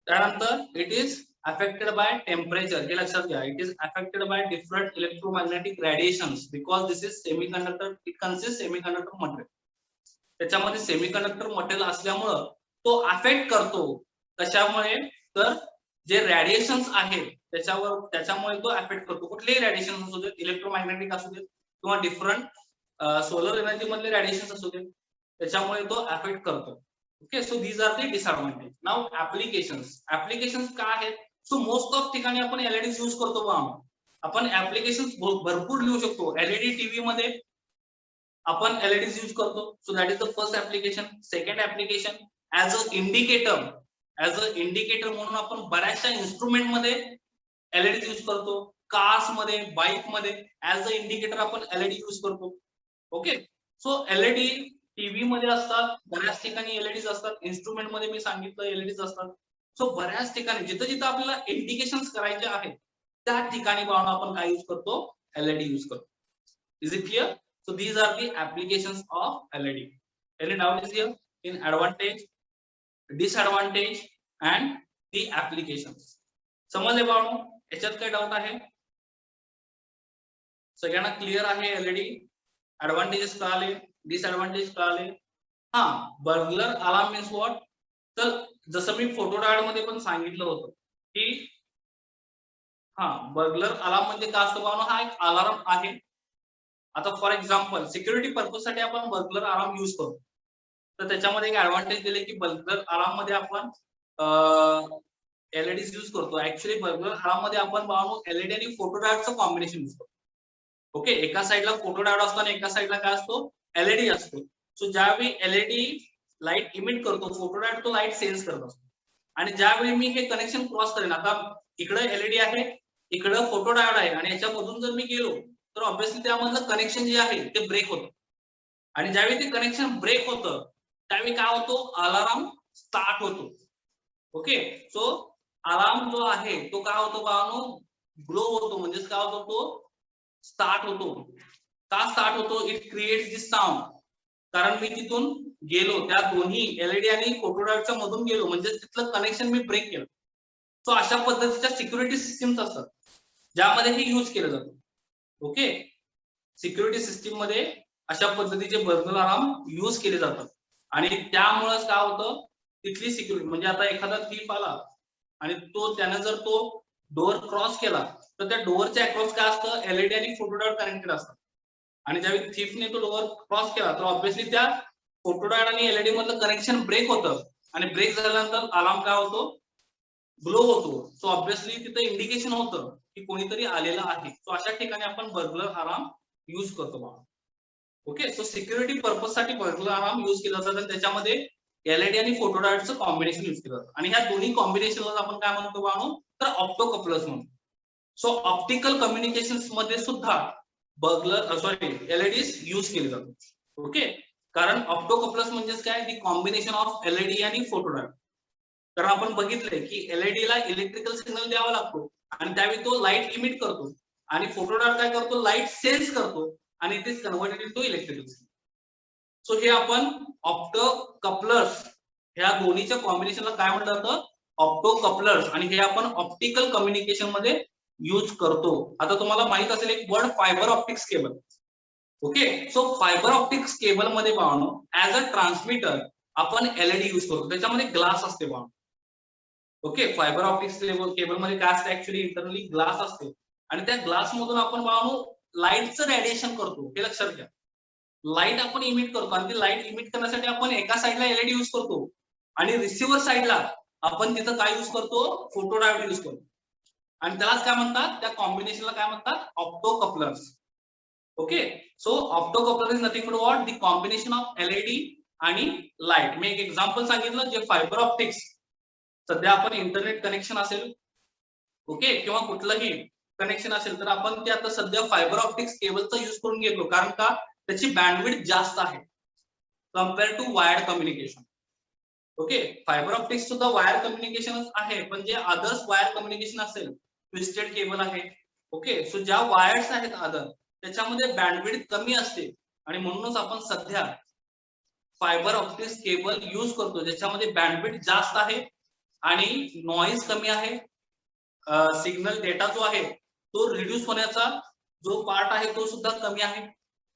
त्यानंतर it is affected by temperature. हे लक्षात घ्या, it is affected bye different electromagnetic radiations because this is semiconductor, it consist semiconductor material. त्याच्यामध्ये सेमीकंडक्टर मटेरियल असल्यामुळं तो अफेक्ट करतो. कशामुळे? तर जे रेडिएशन्स आहेत त्याच्यामुळे तो अफेक्ट करतो. कुठलेही रेडिएशन असू देत, इलेक्ट्रोमॅग्नेटिक असू देत किंवा डिफरंट सोलर एनर्जी मधले रेडिएशन असू देत, त्याच्यामुळे तो अफेक्ट करतो. Okay, so these are the disadvantage. Now applications काय आहेत? सो मोस्ट ऑफ ठिकाणी आपण एलईडी यूज करतो बघा. आपण ऍप्लिकेशन्स भरपूर लिहू शकतो. एलईडी टीव्ही मध्ये आपण एलईडी यूज करतो. So that is the first application. Second application as a indicator म्हणून आपण बऱ्याचशा इन्स्ट्रुमेंट मध्ये एलईडी यूज करतो. कार्स मध्ये, बाईक मध्ये ऍज अ इंडिकेटर आपण एलईडी यूज करतो. ओके, सो एलईडी टीव्ही मध्ये असतात, बऱ्याच ठिकाणी एलईडीज असतात. इन्स्ट्रुमेंट मध्ये मी सांगितलं एलईडीज असतात. सो बऱ्याच ठिकाणी जिथं जिथं आपल्याला इंडिकेशन्स करायचे आहेत त्या ठिकाणी पाहून आपण काय यूज करतो? एलईडी यूज करतो. Is it clear? So these are the applications of LED. Any doubt is here in advantage, disadvantage and the applications? समजले बाळो? याच्यात काय डाऊट आहे? सगळ्यांना क्लियर आहे? एलईडी ऍडव्हान्टेजेस कळाले, डिसएडव्हान्टेज कळाले. हा, बर्गलर अलार्म मीन्स व्हॉट? तर जसं मी फोटो डायोड मध्ये पण सांगितलं होतं की बर्गलर अलार्म म्हणजे काय असतो बाळो? हा एक अलार्म आहे. आता फॉर एक्झाम्पल सिक्युरिटी पर्पज साठी आपण बर्गलर अलार्म यूज करतो. तर त्याच्यामध्ये एक ऍडव्हान्टेज दिले की बर्गलर अलार्म मध्ये आपण एलईडी यूज करतो. ऍक्च्युअली बर्गलर अलार्म मध्ये आपण एलईडी आणि फोटो डायोडचं कॉम्बिनेशन यूज करतो. ओके, एका साईडला फोटो डायोड असतो आणि एका साईडला काय असतो? एलईडी असतो. सो ज्यावेळी एलईडी लाईट इमिट करतो, फोटो डायोड तो लाईट सेन्स करत असतो. आणि ज्यावेळी मी हे कनेक्शन क्रॉस करेन, आता इकडे एलईडी आहे, इकडे फोटो डायोड आहे आणि याच्यामधून जर मी गेलो तर ऑब्विसली त्यामधलं कनेक्शन जे आहे ते ब्रेक होतं. आणि ज्यावेळी ते कनेक्शन ब्रेक होतं त्यावेळी काय होतो? अलार्म स्टार्ट होतो. ओके, सो अलार्म जो आहे तो काय होतो बाळांनो? ग्लो होतो. म्हणजेच काय होतो? तो स्टार्ट होतो. का स्टार्ट होतो? It creates this sound. कारण मी तिथून गेलो, त्या दोन्ही एलईडी आणि फोटो डायोडच्या मधून गेलो, म्हणजे तिथलं कनेक्शन मी ब्रेक केलं. सो अशा पद्धतीच्या सिक्युरिटी सिस्टीम्स असतात ज्यामध्ये हे यूज केलं जातं. ओके, सिक्युरिटी सिस्टीम मध्ये अशा पद्धतीचे बर्गलर अलार्म यूज केले जातात. आणि त्यामुळेच काय होतं? तिथली सिक्युरिटी, म्हणजे आता एखादा थीफ आला आणि त्याने जर तो डोअर क्रॉस केला तर त्या डोअरच्या अक्रॉस काय असतं? एलईडी आणि फोटो डायोड कनेक्टेड असतात. आणि ज्यावेळी थीफने तो डोअर क्रॉस केला तर ऑब्विसली त्या फोटो डायोड आणि एलईडी मधलं कनेक्शन ब्रेक होतं. आणि ब्रेक झाल्यानंतर अलार्म काय होतो? ग्लो होतो. सो ऑब्विसली तिथं इंडिकेशन होतं की कोणीतरी आलेलं आहे. सो अशा ठिकाणी आपण बर्गलर अलार्म यूज करतो. ओके, सो सिक्युरिटी पर्पज साठी बर्गलर अलार्म यूज केला जातं. त्याच्यामध्ये एलईडी आणि फोटो डायोडचं कॉम्बिनेशन यूज केलं जातं. आणि ह्या दोन्ही कॉम्बिनेशनला आपण काय म्हणतो बाळांनो? तर ऑप्टो कपलर्स म्हणतो. सो ऑप्टिकल कम्युनिकेशन मध्ये सुद्धा एलईडी यूज केले जातात. ओके, कारण ऑप्टो कपलर्स म्हणजेच काय? दी कॉम्बिनेशन ऑफ एलईडी आणि फोटो डायोड. कारण आपण बघितलंय की एलईडी ला इलेक्ट्रिकल सिग्नल द्यावा लागतो आणि त्यावेळी तो लाईट इमिट करतो. आणि फोटो डायोड काय करतो? लाईट सेन्स करतो आणि it is converted into electrical signal. So हे आपण ऑप्टो कपलर्स ह्या दोन्हीच्या कॉम्बिनेशनला काय म्हटलं जातं? Opto couplers. आणि हे आपण ऑप्टिकल कम्युनिकेशन मध्ये यूज करतो. आता तुम्हाला माहित असेल एक word, fibre optics cable. Okay, so fibre optics cable मध्ये पाहणं ऍज अ ट्रान्समीटर आपण एलईडी यूज करतो. त्याच्यामध्ये ग्लास असते पाहणं. ओके, फायबर ऑप्टिक्स केबल मध्ये काय असते? ऍक्च्युअली इंटरनली ग्लास असते आणि त्या ग्लास मधून आपण पाहणं लाईटचं रेडिएशन करतो. हे लक्षात घ्या. लाईट आपण इमिट करतो आणि ती लाईट इमिट करण्यासाठी आपण एका साईडला एलईडी यूज करतो आणि रिसिव्हर साईडला आपण तिथं काय यूज करतो? फोटो डायोड यूज करतो. आणि त्यालाच काय म्हणतात? त्या कॉम्बिनेशनला काय म्हणतात? Opto couplers. Okay, so opto coupler is nothing but what? The combination of LED आणि लाईट. मी एक एक्झाम्पल सांगितलं, जे फायबर ऑप्टिक्स. सध्या आपण इंटरनेट कनेक्शन असेल, ओके, किंवा कुठलंही कनेक्शन असेल तर आपण ते आता सध्या फायबर ऑप्टिक्स केबलचा यूज करून घेतो. कारण का? त्याची बँडविड्थ जास्त आहे compare to wired communication. Okay, fibre optics सुद्धा वायर कम्युनिकेशन आहे, पण जे अदर्स वायर कम्युनिकेशन असेल, ट्विस्टेड केबल आहे. ओके, सो ज्या वायर्स आहेत अदर त्याच्यामध्ये बँडविड्थ कमी असते आणि म्हणूनच आपण सध्या फायबर ऑप्टिक्स केबल यूज करतो ज्याच्यामध्ये बँडविड्थ जास्त आहे आणि नॉइज कमी आहे. सिग्नल डेटा जो आहे तो रिड्यूस होण्याचा जो पार्ट आहे तो सुद्धा कमी आहे.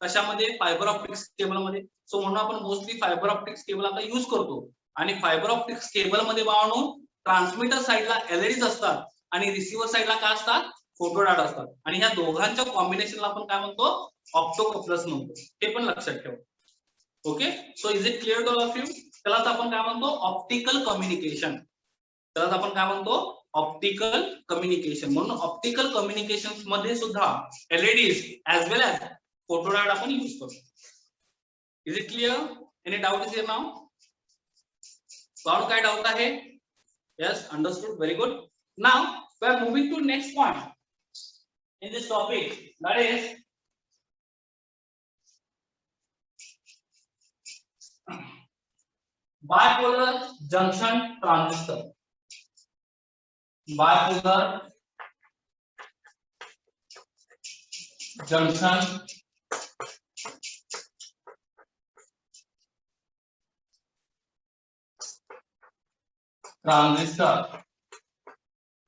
कशामध्ये? फायबर ऑप्टिक्स केबल मध्ये. सो म्हणून आपण मोस्टली फायबर ऑप्टिक्स केबल आता यूज करतो. आणि फायबर ऑप्टिक्स केबल मध्ये बाळांनो ट्रान्समीटर साइडला एलईडीज असतात आणि रिसिव्हर साइडला काय असतात, फोटोडायोड असतात. आणि ह्या दोघांच्या कॉम्बिनेशनला आपण काय म्हणतो, ऑप्टोकपलर्स म्हणतो. ते पण लक्षात ठेवा. Okay, so is it clear to all of you? त्यालाच आपण काय म्हणतो, ऑप्टिकल कम्युनिकेशन. त्यालाच आपण काय म्हणतो, ऑप्टिकल कम्युनिकेशन. म्हणून ऑप्टिकल कम्युनिकेशन मध्ये सुद्धा एलईडीज ऍज वेल ऍज फोटोडायोड आपण यूज करतो. Is it clear? Any doubt is here now? काय डाउट आहे? Yes, understood. Very good. Now we are moving to next point in this topic, that is bipolar junction transistor. Bipolar junction transistor.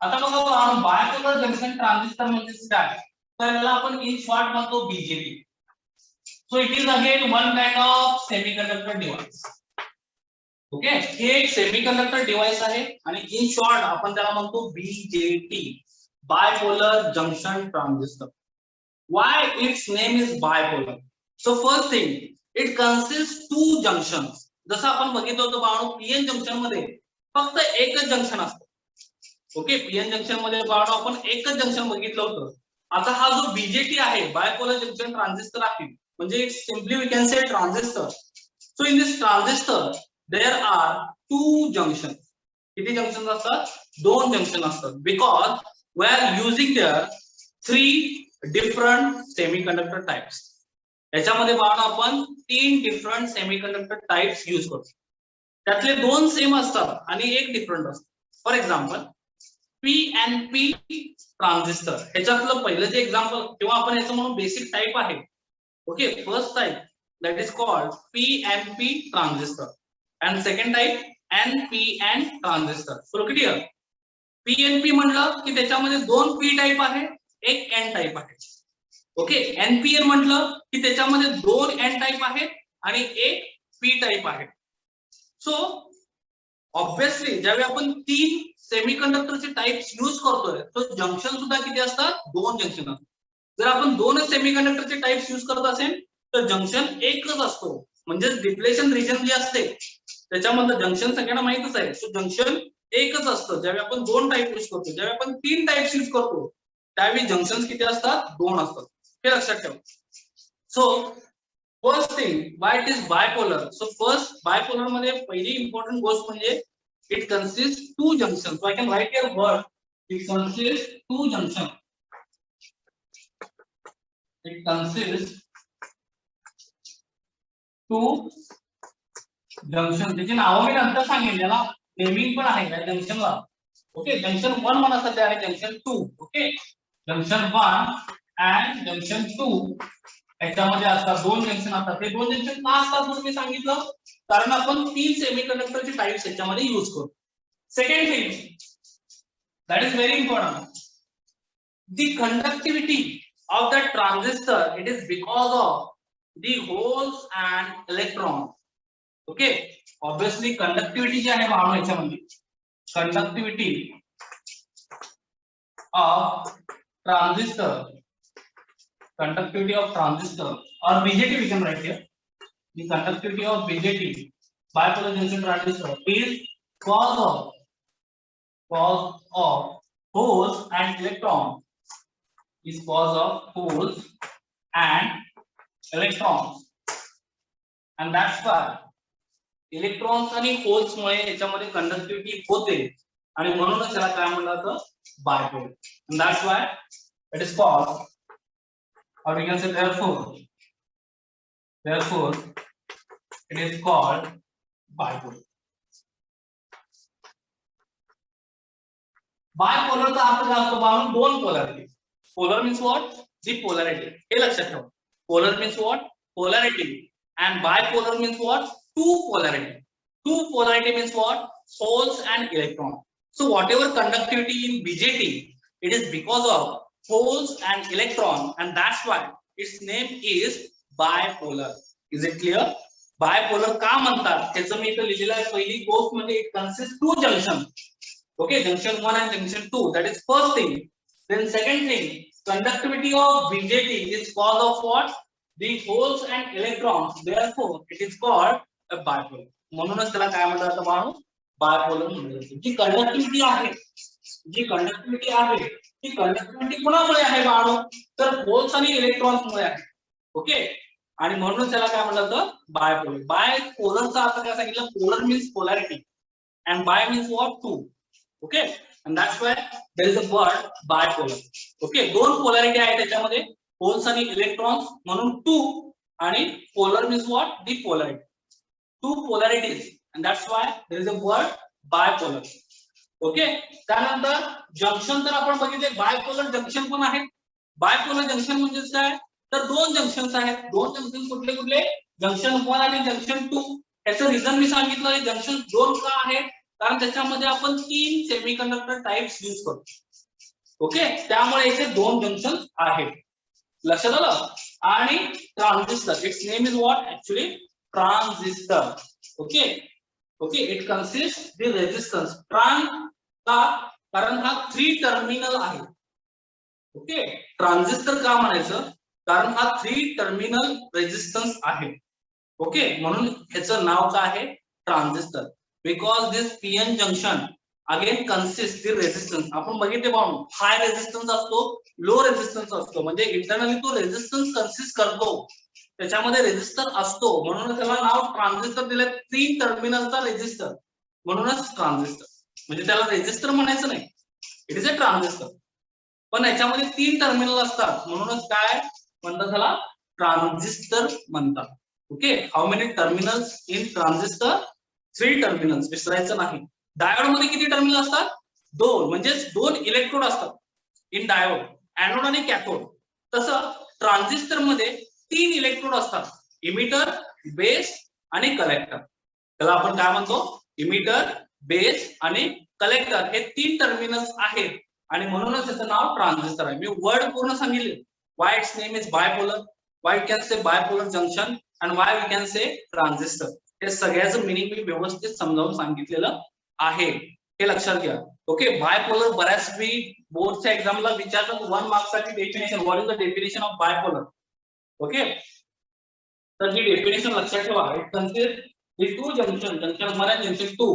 आता बघा बायपोलर जंक्शन ट्रान्झिस्टर म्हणजे काय, तर याला आपण इन शॉर्ट म्हणतो BJT. So it is again one kind of semiconductor device. Okay, हे एक सेमीकंडक्टर डिव्हाइस आहे आणि इन शॉर्ट आपण त्याला म्हणतो BJT, bipolar junction transistor. Why its name is bipolar? So first thing it consist two junctions. जसं आपण बघितलं होतं बाळांनो पीएन जंक्शन मध्ये फक्त एकच जंक्शन असतं. ओके, पीएन जंक्शन मध्ये बाळांनो आपण एकच जंक्शन बघितलं होतं. आता हा जो बीजेटी आहे, बायपोलर जंक्शन ट्रान्झिस्टर आहे, म्हणजे it's simply we can say transistor. So in this transistor there are two junction. किती जंक्शन असतात? दोन जंक्शन असतात. Because we are using there three different semiconductor types. याच्यामध्ये बाळांनो आपण तीन डिफरंट सेमीकंडक्टर टाइप्स यूज करतो. त्यातले दोन सेम असतात आणि एक डिफरंट असतं. फॉर एक्झाम्पल पीएनपी ट्रान्झिस्टर, ह्याच्यातलं पहिलं जे एक्झाम्पल किंवा आपण याचं म्हणून बेसिक टाइप आहे. Okay, first type that is called PNP transistor and second type NPN transistor. So clear? PNP म्हटलं की त्याच्यामध्ये दोन पी टाइप आहे, एक एन टाइप आहे. ओके, एनपीएन म्हटलं की त्याच्यामध्ये दोन एन टाइप आहेत आणि एक पी टाइप आहे. सो ऑब्विसली ज्यावेळी आपण तीन सेमीकंडक्टरचे टाइप्स यूज करतोय तर जंक्शन सुद्धा किती असतात? दोन जंक्शन असतात. जर आपण दोनच सेमीकंडक्टरचे टाइप्स यूज करत असेल तर जंक्शन एकच असतो. म्हणजे डिप्लेशन रिजन जे असते त्याच्यामधलं जंक्शन सगळ्यांना माहितच आहे. सो जंक्शन एकच असतं ज्यावेळी आपण दोन टाइप यूज करतो. ज्यावेळी आपण तीन टाइप्स यूज करतो त्यावेळी जंक्शन किती असतात? दोन असतात. हे लक्षात ठेवा. So first thing, why it is bipolar? So first bipolar मध्ये पहिली important गोष्ट म्हणजे it consists two junctions. So I can write here word, it consists two junctions. It consists two junctions. त्याची नाव मी नंतर सांगेन, याला नेमिंग पण आहे या जंक्शनला. ओके, जंक्शन 1 म्हणा सध्या आहे junction 2. Okay, junction 1 and junction 2 याच्यामध्ये असतात दोन जंक्शन असतात. ते दोन जंक्शन का असतात म्हणून मी सांगितलं, कारण आपण तीन सेमीकंडक्टरचे टाइप्स याच्यामध्ये यूज करतो. Second thing that is very important, the conductivity of the transistor it is because of the holes and electron. Okay, obviously conductivity जी आहे बाळांनो याच्यामध्ये, conductivity of transistor, conductivity of transistor or BJT we can write here. The conductivity of BJT, bipolar junction transistor, is cause of holes and electrons. Is cause of holes and electrons, and that's why electrons आणि holes मुळे याच्यामध्ये conductivity होते आणि म्हणूनच त्याला काय म्हणलं जातं? Bipolar. And that's why it is called, or we can say therefore it is called bipolar. Bipolar का अर्थ काय असतो बाळांनो? दोन polarity. Polar means what? The polarity. हे लक्षात ठेवा. Polar means what? Polarity. and bipolar means what? Two polarity. Two polarity means what? Holes and electron. So whatever conductivity in BJT, it is because of holes and electron, and that's why its name is bipolar. Is it clear? Bipolar का म्हणतात त्याचं मी इथं लिहिलेलं आहे. पहिली गोष्ट म्हणजे it consist to junction. Okay, junction 1 and junction 2, that is first thing. Then second thing, conductivity of BJT is cause of what? The holes and electrons, therefore it is called a bipolar. म्हणूनच त्याला काय म्हणतात आता बाळू, बायपोलर म्हणतात. जी कंडक्टिव्हिटी आहे, जी कंडक्टिव्हिटी आहे ती कंडक्टिव्हिटी कोणामुळे आहे बाळू, तर होल्स आणि इलेक्ट्रॉन्स मुळे आहे. ओके, आणि म्हणून त्याला काय म्हणतात बायपोलर. बायपोलरचा अर्थ काय सांगितलं, polar means polarity and bi means what, two. Okay, and that's why there is a word bipolar. Okay, दोन polarity आहे त्याच्यामध्ये, होल्स आणि इलेक्ट्रॉन्स, म्हणून टू. आणि polar means what, the polarity, two polarities, and that's why there is a word bipolar. Okay, त्यानंतर जंक्शन तर आपण बघितले, बायपोलर जंक्शन पण आहे. बायपोलर जंक्शन म्हणजे काय, तर दोन जंक्शन्स आहेत. दोन जंक्शन कुठले कुठले, जंक्शन 1 आणि जंक्शन 2. याचं रिझन मी सांगितलं, जंक्शन 2 का आहे, कारण त्याच्यामध्ये आपण 3 सेमीकंडक्टर टाइप्स यूज करतो. ओके, त्यामुळे इथे दोन जंक्शन आहेत, लक्षात आलं. आणि transistor, it's name is what, actually transistor. Okay, okay, it consist the resistance. का, कारण हा 3 टर्मिनल आहे. ओके, ट्रान्झिस्टर का म्हणायचं, कारण हा 3 टर्मिनल रेजिस्टन्स आहे. ओके, म्हणून ह्याचं नाव काय आहे, transistor. Because this PN junction again consists the resistance. आपण बघितले पाहून, हाय रेजिस्टन्स असतो, लो रेजिस्टन्स असतो, म्हणजे इंटरनली तो रेजिस्टन्स कन्सिस्ट करतो, त्याच्यामध्ये रेजिस्टर असतो, म्हणून त्याला नाव ट्रान्झिस्टर दिलं. 3 टर्मिनलचा रेजिस्टर, म्हणूनच ट्रान्झिस्टर. म्हणजे त्याला रेजिस्टर म्हणायचं नाही, इट इज अ ट्रान्झिस्टर. पण याच्यामध्ये 3 टर्मिनल असतात, म्हणूनच काय म्हणतात त्याला, ट्रान्झिस्टर म्हणतात. Okay, how many terminals in transistor, 3 terminals, विसरायचं नाही. डायोड मध्ये किती टर्मिनल असतात, 2, म्हणजे 2 इलेक्ट्रोड असतात इन डायोड, एनोड आणि कॅथोड. तसं ट्रान्झिस्टर मध्ये 3 इलेक्ट्रोड असतात, इमिटर, बेस आणि कलेक्टर. त्याला आपण काय म्हणतो, इमिटर, बेस आणि कलेक्टर, हे 3 टर्मिनल्स आहेत, आणि म्हणूनच त्याचं नाव ट्रान्झिस्टर आहे. मी वर्ड पूर्ण सांगितले, why its name is bipolar, why can say bipolar junction, and why we can say transistor. हे सगळ्याचं मिनिंग मी व्यवस्थित समजावून सांगितलेलं आहे, हे लक्षात घ्या. ओके, बायपोलर बऱ्याच बोर्डच्या एक्झामला विचारतात 1 मार्क्स साठी definition, what is the definition of bipolar. Okay, तर ही डेफिनेशन लक्षात ठेवा. It consist the two junction, junction 1 आणि junction 2,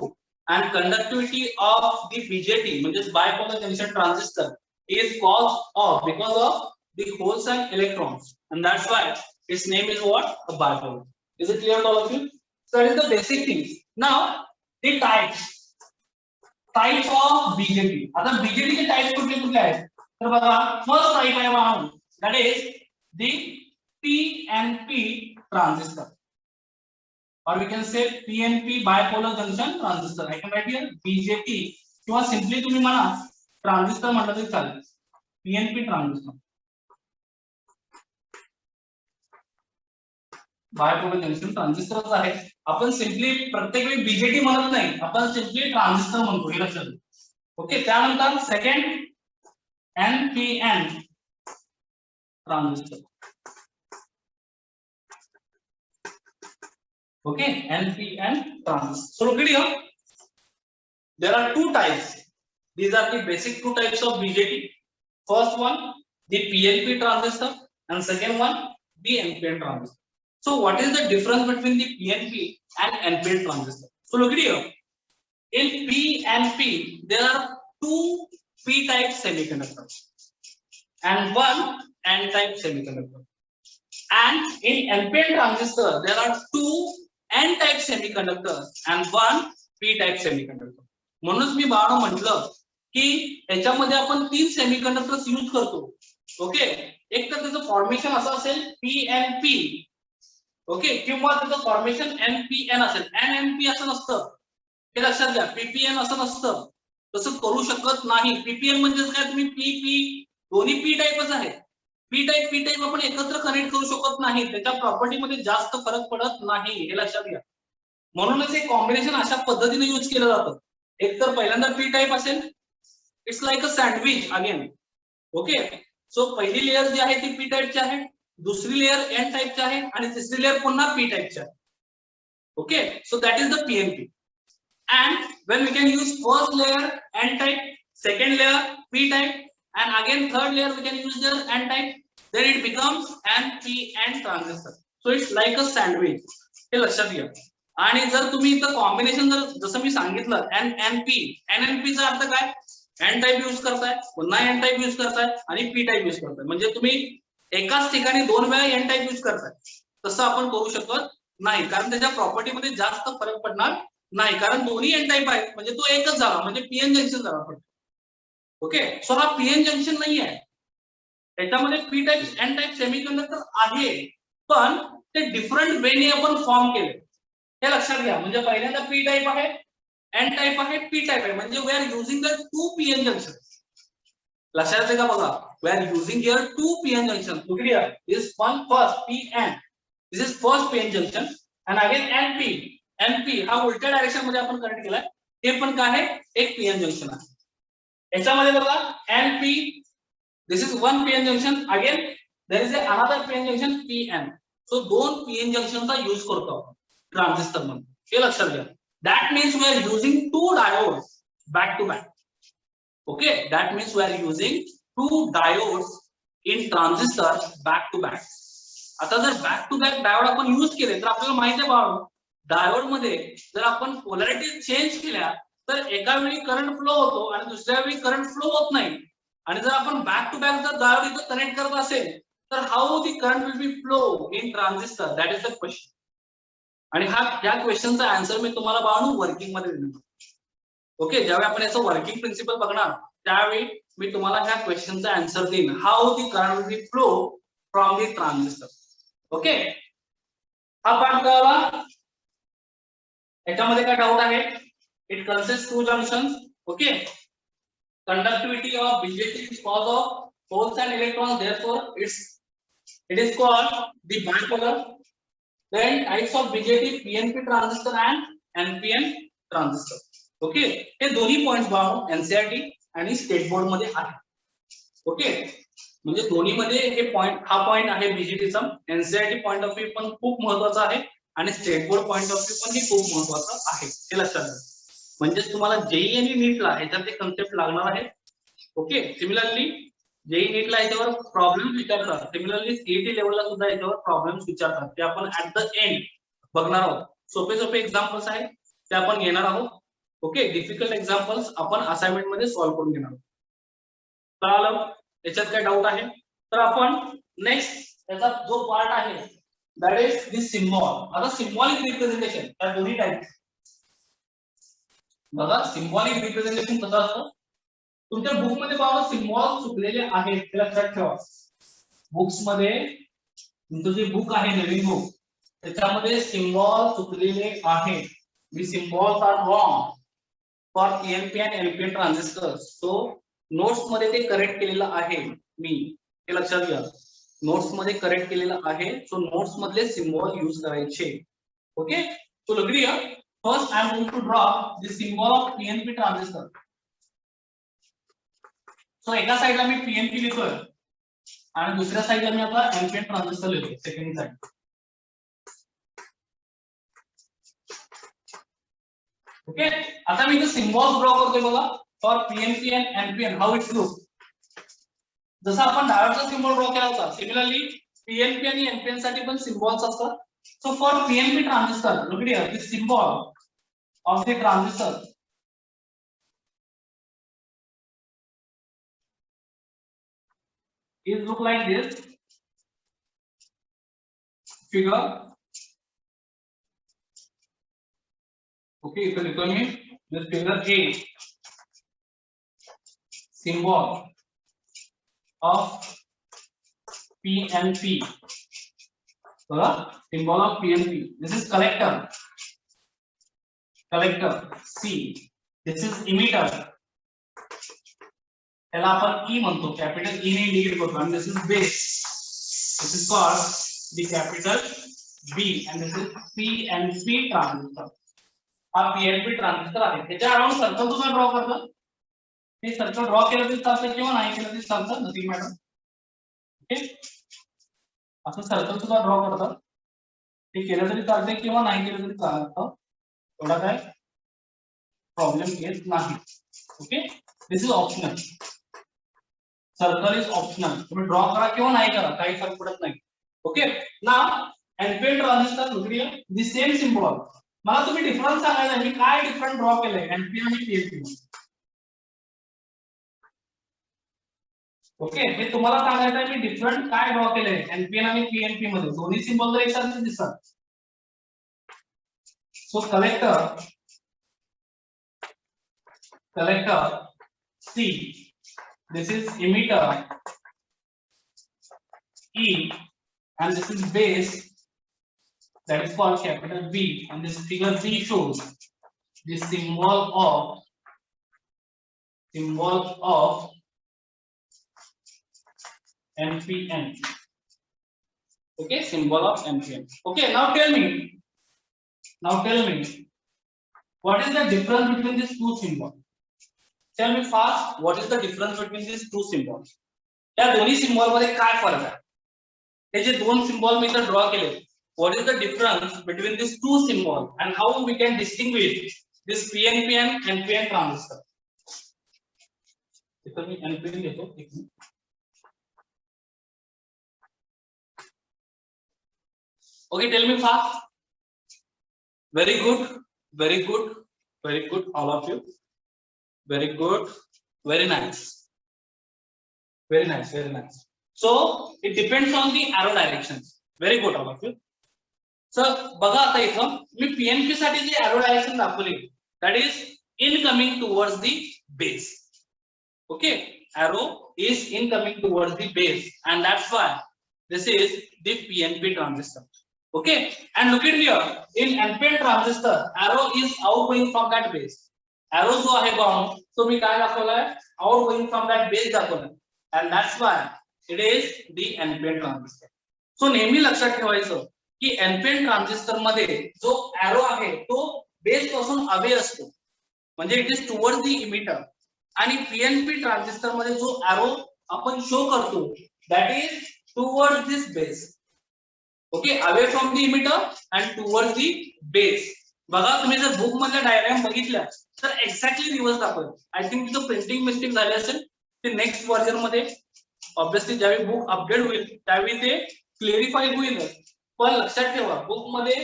and conductivity of the BJT, म्हणजे bipolar junction transistor, is because of the holes and electrons, and that's why its name is what, a bipolar. Is it clear to all of you? So that is the basic things. Now the types of BJT. आता BJT चे टाइप्स कुठले कुठले आहेत, तर बघा, फर्स्ट टाइप आहे वाहून, that is the PNP transistor, or we can say PNP bipolar junction transistor. I can write here BJT, किंवा सिंपली तुम्ही म्हणा ट्रान्झिस्टर म्हटलं तरी चालेल, PNP ट्रान्झिस्टर, बायपोलर जंक्शन ट्रान्झिस्टरच आहे. आपण सिंपली प्रत्येक वेळी बीजेटी म्हणत नाही, आपण सिंपली ट्रान्झिस्टर म्हणतो, हे लक्षात. ओके, त्यानंतर second NPN transistor. Okay, NPN transistor. So look at here, there are 2 types. These are the basic 2 types of BJT. First one, the PNP transistor, and second one, the NPN transistor. So what is the difference between the PNP and NPN transistor? So look at here. In PNP, there are 2 P-type semiconductors and 1 N-type semiconductor. And in NPN transistor, there are 2 N-type semiconductors and 1 P-type semiconductor. म्हणूनच मी बाळा म्हटलं की याच्यामध्ये आपण 3 सेमीकंडक्टर्स यूज करतो. ओके, एक तर त्याचं फॉर्मेशन असं असेल PNP, ओके, किंवा त्याचं फॉर्मेशन NPN असेल. NNP असं नसतं, हे लक्षात घ्या. PPN असं नसतं, तसं करू शकत नाही. PPN म्हणजे काय, तुम्ही PP, दोन्ही P टाइपच आहे. P टाइप आपण एकत्र कनेक्ट करू शकत नाही, त्याच्या प्रॉपर्टी मध्ये जास्त फरक पडत नाही, हे लक्षात घ्या. म्हणूनच हे कॉम्बिनेशन अशा पद्धतीने यूज केलं जातं. एक तर पहिल्यांदा P टाइप असेल, it's like a sandwich again. Okay, so पहिली लेयर जी आहे ती P टाइपची आहे, दुसरी लेयर N टाइपची आहे, आणि तिसरी लेयर पुन्हा P टाइपची आहे. Okay, so that is the PNP. And when we can use first layer N type, second layer P type, and again third layer we can use the N type, then it becomes NPN transistor. So it's like a sandwich. हे लक्षात घ्या. आणि जर तुम्ही इथं कॉम्बिनेशन जर जसं मी सांगितलं NNP चा अर्थ काय, N टाइप यूज करताय, पुन्हा N टाइप यूज करताय आणि P टाइप यूज करताय, म्हणजे तुम्ही एकाच ठिकाणी दोन वेळा N टाइप यूज करताय. तसं आपण करू शकत नाही, कारण त्याच्या प्रॉपर्टी मध्ये जास्त फरक पडणार नाही, कारण दोन्ही N टाइप आहेत, म्हणजे तो एकच झाला, म्हणजे पीएन जंक्शन झाला. ओके, सो हा पीएन जंक्शन नाही आहे, त्याच्यामध्ये P type N type semiconductor आहे, पण ते डिफरंट वेने आपण फॉर्म केले, हे लक्षात घ्या. म्हणजे पहिल्यांदा पी टाइप आहे, एन टाइप आहे, पी टाइप आहे, म्हणजे we are using the two PN junction. लक्षात आहे का बघा, we are using here two PN junction. Look here, this one first PN, this is first PN junction, and again NP हा उलट्या डायरेक्शन मध्ये आपण कनेक्ट केलाय, हे पण काय आहे, एक पीएन जंक्शन आहे. याच्यामध्ये बघा NP, this is one PN junction, again there is another PN junction PN. So दोन पीएन जंक्शनचा यूज करतो आपण ट्रान्झिस्टर मध्ये, हे लक्षात घ्या. That means we are using two diodes back to back. Okay, that means we are using two diodes in transistor back to back. आता जर बॅक टू बॅक डायोड आपण यूज केले तर आपल्याला माहिती आहे बाळा, डायोड मध्ये जर आपण पोलॅरिटी चेंज केल्या तर एका वेळी करंट फ्लो होतो आणि दुसऱ्या वेळी करंट फ्लो होत नाही. आणि जर आपण बॅक टू बॅक जर डायोड इथं कनेक्ट करत असेल तर how the current will be flow in transistor, that is the question. आणि या क्वेश्चनचा आन्सर मी तुम्हाला बाळांनो वर्किंग मध्ये देणार. ओके, ज्यावेळी आपण याचं वर्किंग प्रिन्सिपल बघणार त्यावेळी मी तुम्हाला ह्या क्वेश्चनचा आन्सर देईन, how the current will be flow from the transistor. Okay, हा पार्ट कळला. याच्यामध्ये काय डाऊट आहे, it consist two junctions. Okay, conductivity of BJT is cause of holes and electrons, therefore it is called the bipolar. Then types of BJT, PNP transistor and NPN transistor. Okay, हे दोन्ही पॉइंट्स बाळांनो एनसीईआरटी आणि स्टेट बोर्ड मध्ये आहे. ओके, म्हणजे दोन्ही मध्ये हे पॉइंट, हा पॉइंट आहे बीजेटीचा, एनसीईआरटी पॉइंट ऑफ व्ह्यू पण खूप महत्वाचा आहे आणि state board point of view पण हे खूप महत्वाचं आहे, हे लक्षात घ्या. म्हणजे तुम्हाला जेई आणि नीटला ह्याच्यात ते कन्सेप्ट लागणार आहे. ओके, सिमिलरली जेई नीटला याच्यावर प्रॉब्लेम विचारतात, सिमिलरली सीईटी लेवलला सुद्धा याच्यावर प्रॉब्लेम्स विचारतात, ते आपण ऍट द एंड बघणार आहोत. सोपे सोपे एक्झाम्पल्स आहेत ते आपण घेणार आहोत. ओके, डिफिकल्ट एक्झाम्पल्स आपण असाइनमेंट मध्ये सॉल्व्ह करून घेणार आहोत. कळालं, याच्यात काय डाऊट आहे तर आपण नेक्स्ट त्याचा जो पार्ट आहे दॅट इज दिस सिम्बॉल. आता सिम्बॉलिक रिप्रेझेंटेशन त्या दोन्ही टाइप बघा, सिम्बॉलिक रिप्रेझेंटेशन कसं असतं, तुमच्या बुक मध्ये बाबा सिम्बॉल चुकलेले आहेत हे लक्षात ठेवा. बुक्स मध्ये तुमचं जे बुक आहे नवीन बुक त्याच्यामध्ये सिम्बॉल चुकलेले आहेत. The symbols are wrong for PNP and NPN transistors. So notes मध्ये ते करेक्ट केलेलं आहे मी, हे लक्षात घ्या. नोट्स मध्ये करेक्ट केलेलं आहे, सो नोट्स मधले सिम्बॉल यूज करायचे. Okay, so look here, first I am going to draw the symbol of PNP transistor. So एका साइडला मी PNP लिहितोय आणि दुसऱ्या साइडला मी आता NPN ट्रान्झिस्टर लिहितोय, सेकंड साइड. ओके, आता मी इथे सिम्बॉल्स ड्रॉ करतोय बघा for PNP and NPN, how it's look. जसं आपण डायोडचा सिम्बॉल ड्रॉ केला होता, सिमिलरली PNP आणि NPN साठी पण सिम्बॉल्स असतात. So for PNP transistor, look here, this symbol of the transistor is look like this figure. Okay, so look at this figure A, symbol of PNP. Symbol of PNP. This is collector. Collector C. This is emitter. त्याला आपण E म्हणतो, कॅपिटल E ने इंडिकेट करतो. आणि this is base, this is called the capital B and this is PNP transistor. हा PNP ट्रान्झिस्टर आहे. त्याच्या अराउंड सर्कल तुम्ही ड्रॉ करता, हे सर्कल ड्रॉ केलं तरी चालतं किंवा नाही केलं तरी चालतं, नथिंग मॅटर. ओके, असं सर्कल सुद्धा ड्रॉ करतात. हे केलं तरी चालते किंवा नाही केलं तरी चालतं, एवढा काय प्रॉब्लेम येत नाही. Okay, this is optional. Circle is optional. तुम्ही ड्रॉ करा किंवा नाही करा, काही फरक पडत नाही. Okay, now NPN transistor look here, the same symbol. मला तुम्ही डिफरन्स सांगायचा, मी काय डिफरंट ड्रॉ केलंय एनपीएन आणि पीएनपी. ओके, हे तुम्हाला सांगायचं आहे मी डिफरंट काय ड्रॉ केलंय एनपीएन आणि पीएनपी मध्ये. दोन्ही सिम्बॉल तर एकसारखे दिसतात. So collector C, this is emitter E, and this is base, that is called capital B, and this figure C shows the symbol of NPN. Okay, symbol of NPN. Okay, now tell me what is the difference between these two symbols? Tell me fast, what is the difference between these two symbols? या दोन्ही सिम्बॉल मध्ये काय फरक आहे? हे जे दोन सिम्बॉल मी इथे ड्रॉ केले, what is the difference between these two symbols and how we can distinguish this PNP and NPN transistor? इथे मी NPN घेतो. Okay, tell me fast. Very good, all of you. Very good, very nice. So it depends on the arrow directions. Very good, all of you. So बघा आता इथं मी PNP साठी जी arrow direction दाखवली, that is incoming towards the base. Okay, arrow is incoming towards the base, and that's why this is the PNP transistor. Okay, and look at here, in NPN transistor arrow is outgoing from that base. Arrow जो आहे बाउंड तो मी काय दाखवलाय, outgoing from that base दाखवलाय, and that's why it is the NPN transistor. So नेहमी लक्षात ठेवायचं की NPN ट्रान्झिस्टर मध्ये जो arrow आहे तो बेस पासून अवे असतो, म्हणजे it is towards the emitter. आणि PNP ट्रान्झिस्टर मध्ये जो arrow आपण शो करतो that is towards this base. Okay, away from the emitter and towards the base. बघा तुम्ही जर बुक मधल्या डायग्राम बघितल्या तर एक्झॅक्टली रिव्हर्स दाखवलं. आय थिंक तिथं प्रिंटिंग मिस्टेक झाली असेल, ते नेक्स्ट व्हर्जन मध्ये ऑब्विसली ज्यावेळी बुक अपडेट होईल त्यावेळी ते क्लिअरिफाय होईल. पण लक्षात ठेवा बुक मध्ये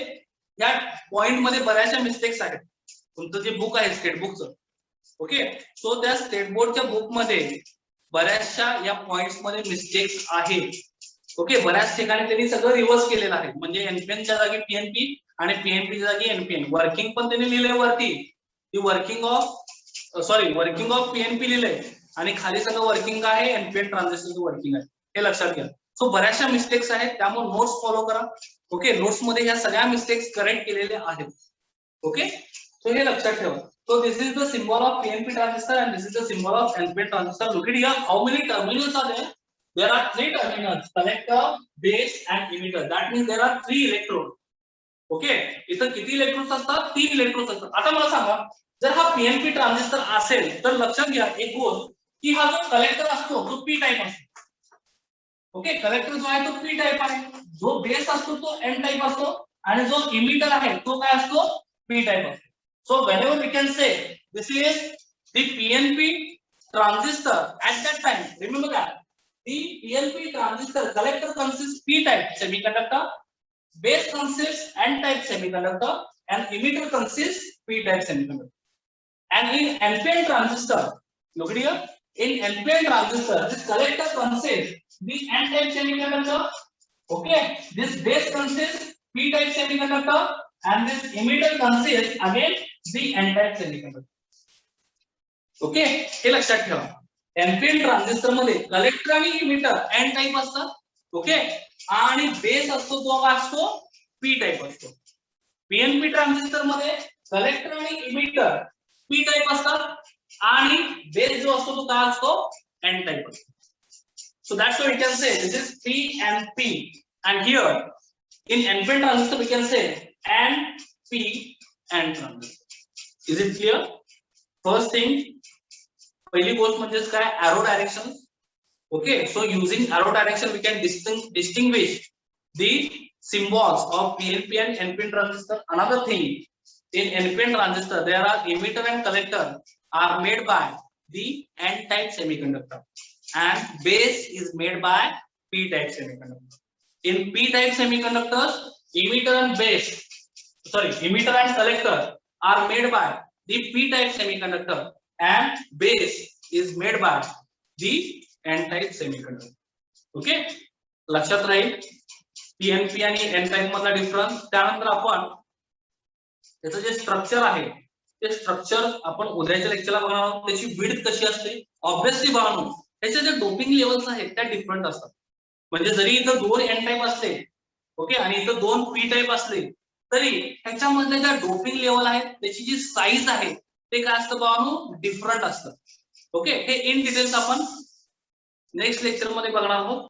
या पॉइंट मध्ये बऱ्याचशा मिस्टेक्स आहेत. तुमचं जे बुक आहे स्टेट बुकचं, ओके, सो त्या स्टेट बोर्डच्या बुक मध्ये बऱ्याचशा या पॉइंट्स मध्ये मिस्टेक्स आहेत. ओके, बऱ्याच ठिकाणी त्यांनी सगळं रिव्हर्स केलेलं आहे, म्हणजे एनपीएनच्या जागी पीएनपी आणि पीएनपीच्या जागी एनपीएन. वर्किंग पण त्यांनी लिहिलंय वरती, वर्किंग ऑफ पीएनपी लिहिलंय, आणि खाली सगळं वर्किंग आहे एनपीएन ट्रान्झिस्टरचं वर्किंग आहे, हे लक्षात घ्या. सो बऱ्याचशा मिस्टेक्स आहेत, त्यामुळे नोट्स फॉलो करा. ओके, नोट्स मध्ये या सगळ्या मिस्टेक्स करेक्ट केलेल्या आहेत. ओके, सो हे लक्षात ठेवा. So this is the symbol of PNP transistor and this is the symbol of NPN transistor. Look at here, how many terminals are there? There are 3 terminals: collector, base and emitter. That means there are 3 electrodes. Okay, इथं किती इलेक्ट्रोड्स असतात? 3 इलेक्ट्रोड्स असतात. आता मला सांगा, जर हा PNP ट्रान्झिस्टर असेल तर लक्षात घ्या एक गोष्ट की हा जो कलेक्टर असतो तो P टाइप असतो. ओके, कलेक्टर जो आहे तो P टाइप आहे, जो बेस असतो तो N टाइप असतो, आणि जो इमिटर आहे तो काय असतो? P टाइप असतो. So whenever we can say this is the PNP transistor at that time, remember that the PNP transistor collector consists P-type semiconductor, base consists N-type semiconductor, and emitter consists P-type semiconductor. And in NPN transistor, look at here, in NPN transistor, this collector consists the N-type semiconductor, okay, this base consists P-type semiconductor, and this emitter consists again the N-type semiconductor. Okay, हे लक्षात ठेवा. एनपीएन ट्रान्झिस्टर मध्ये कलेक्टर आणि इमिटर N टाइप असतात. ओके, आणि बेस असतो तो काय असतो? P टाइप असतो. पीएनपी ट्रान्झिस्टर मध्ये कलेक्टर आणि इमिटर P टाइप असतात, आणि बेस जो असतो तो काय असतो? N टाइप असतो. So that's why we can say this is P and P, and here in NPN transistor we can say N P and transistor. Is it clear? First thing, पहिली गोष्ट म्हणजे काय? arrow direction. Okay, so using arrow direction we can distinguish the symbols of PNP and NPN transistor. Another thing, in NPN transistor, there are emitter and collector are made by the N-type semiconductor, and base is made by P-type semiconductor. In P-type semiconductors, emitter and collector are made by the P-type semiconductor, and base is made by the N-type semiconductor. Okay, लक्षात राहील PNP आणि N टाइप मधला डिफरन्स. त्यानंतर आपण त्याचं जे स्ट्रक्चर आहे ते स्ट्रक्चर आपण उद्याच्या लेक्चरला बघणार आहोत. त्याची विड्थ कशी असते, ऑब्वियसली बघणार. त्याचे जे डोपिंग लेवल्स आहेत त्या डिफरंट असतात. म्हणजे जरी इथं 2 N टाइप असले, ओके, आणि इथं 2 P टाइप असले, तरी ह्याच्यामधले ज्या डोपिंग लेवल आहेत त्याची जी साईज आहे ते काय असतं बघानो, डिफरंट असतं. ओके, हे इन डिटेल्स आपण नेक्स्ट लेक्चर मध्ये बघणार आहोत.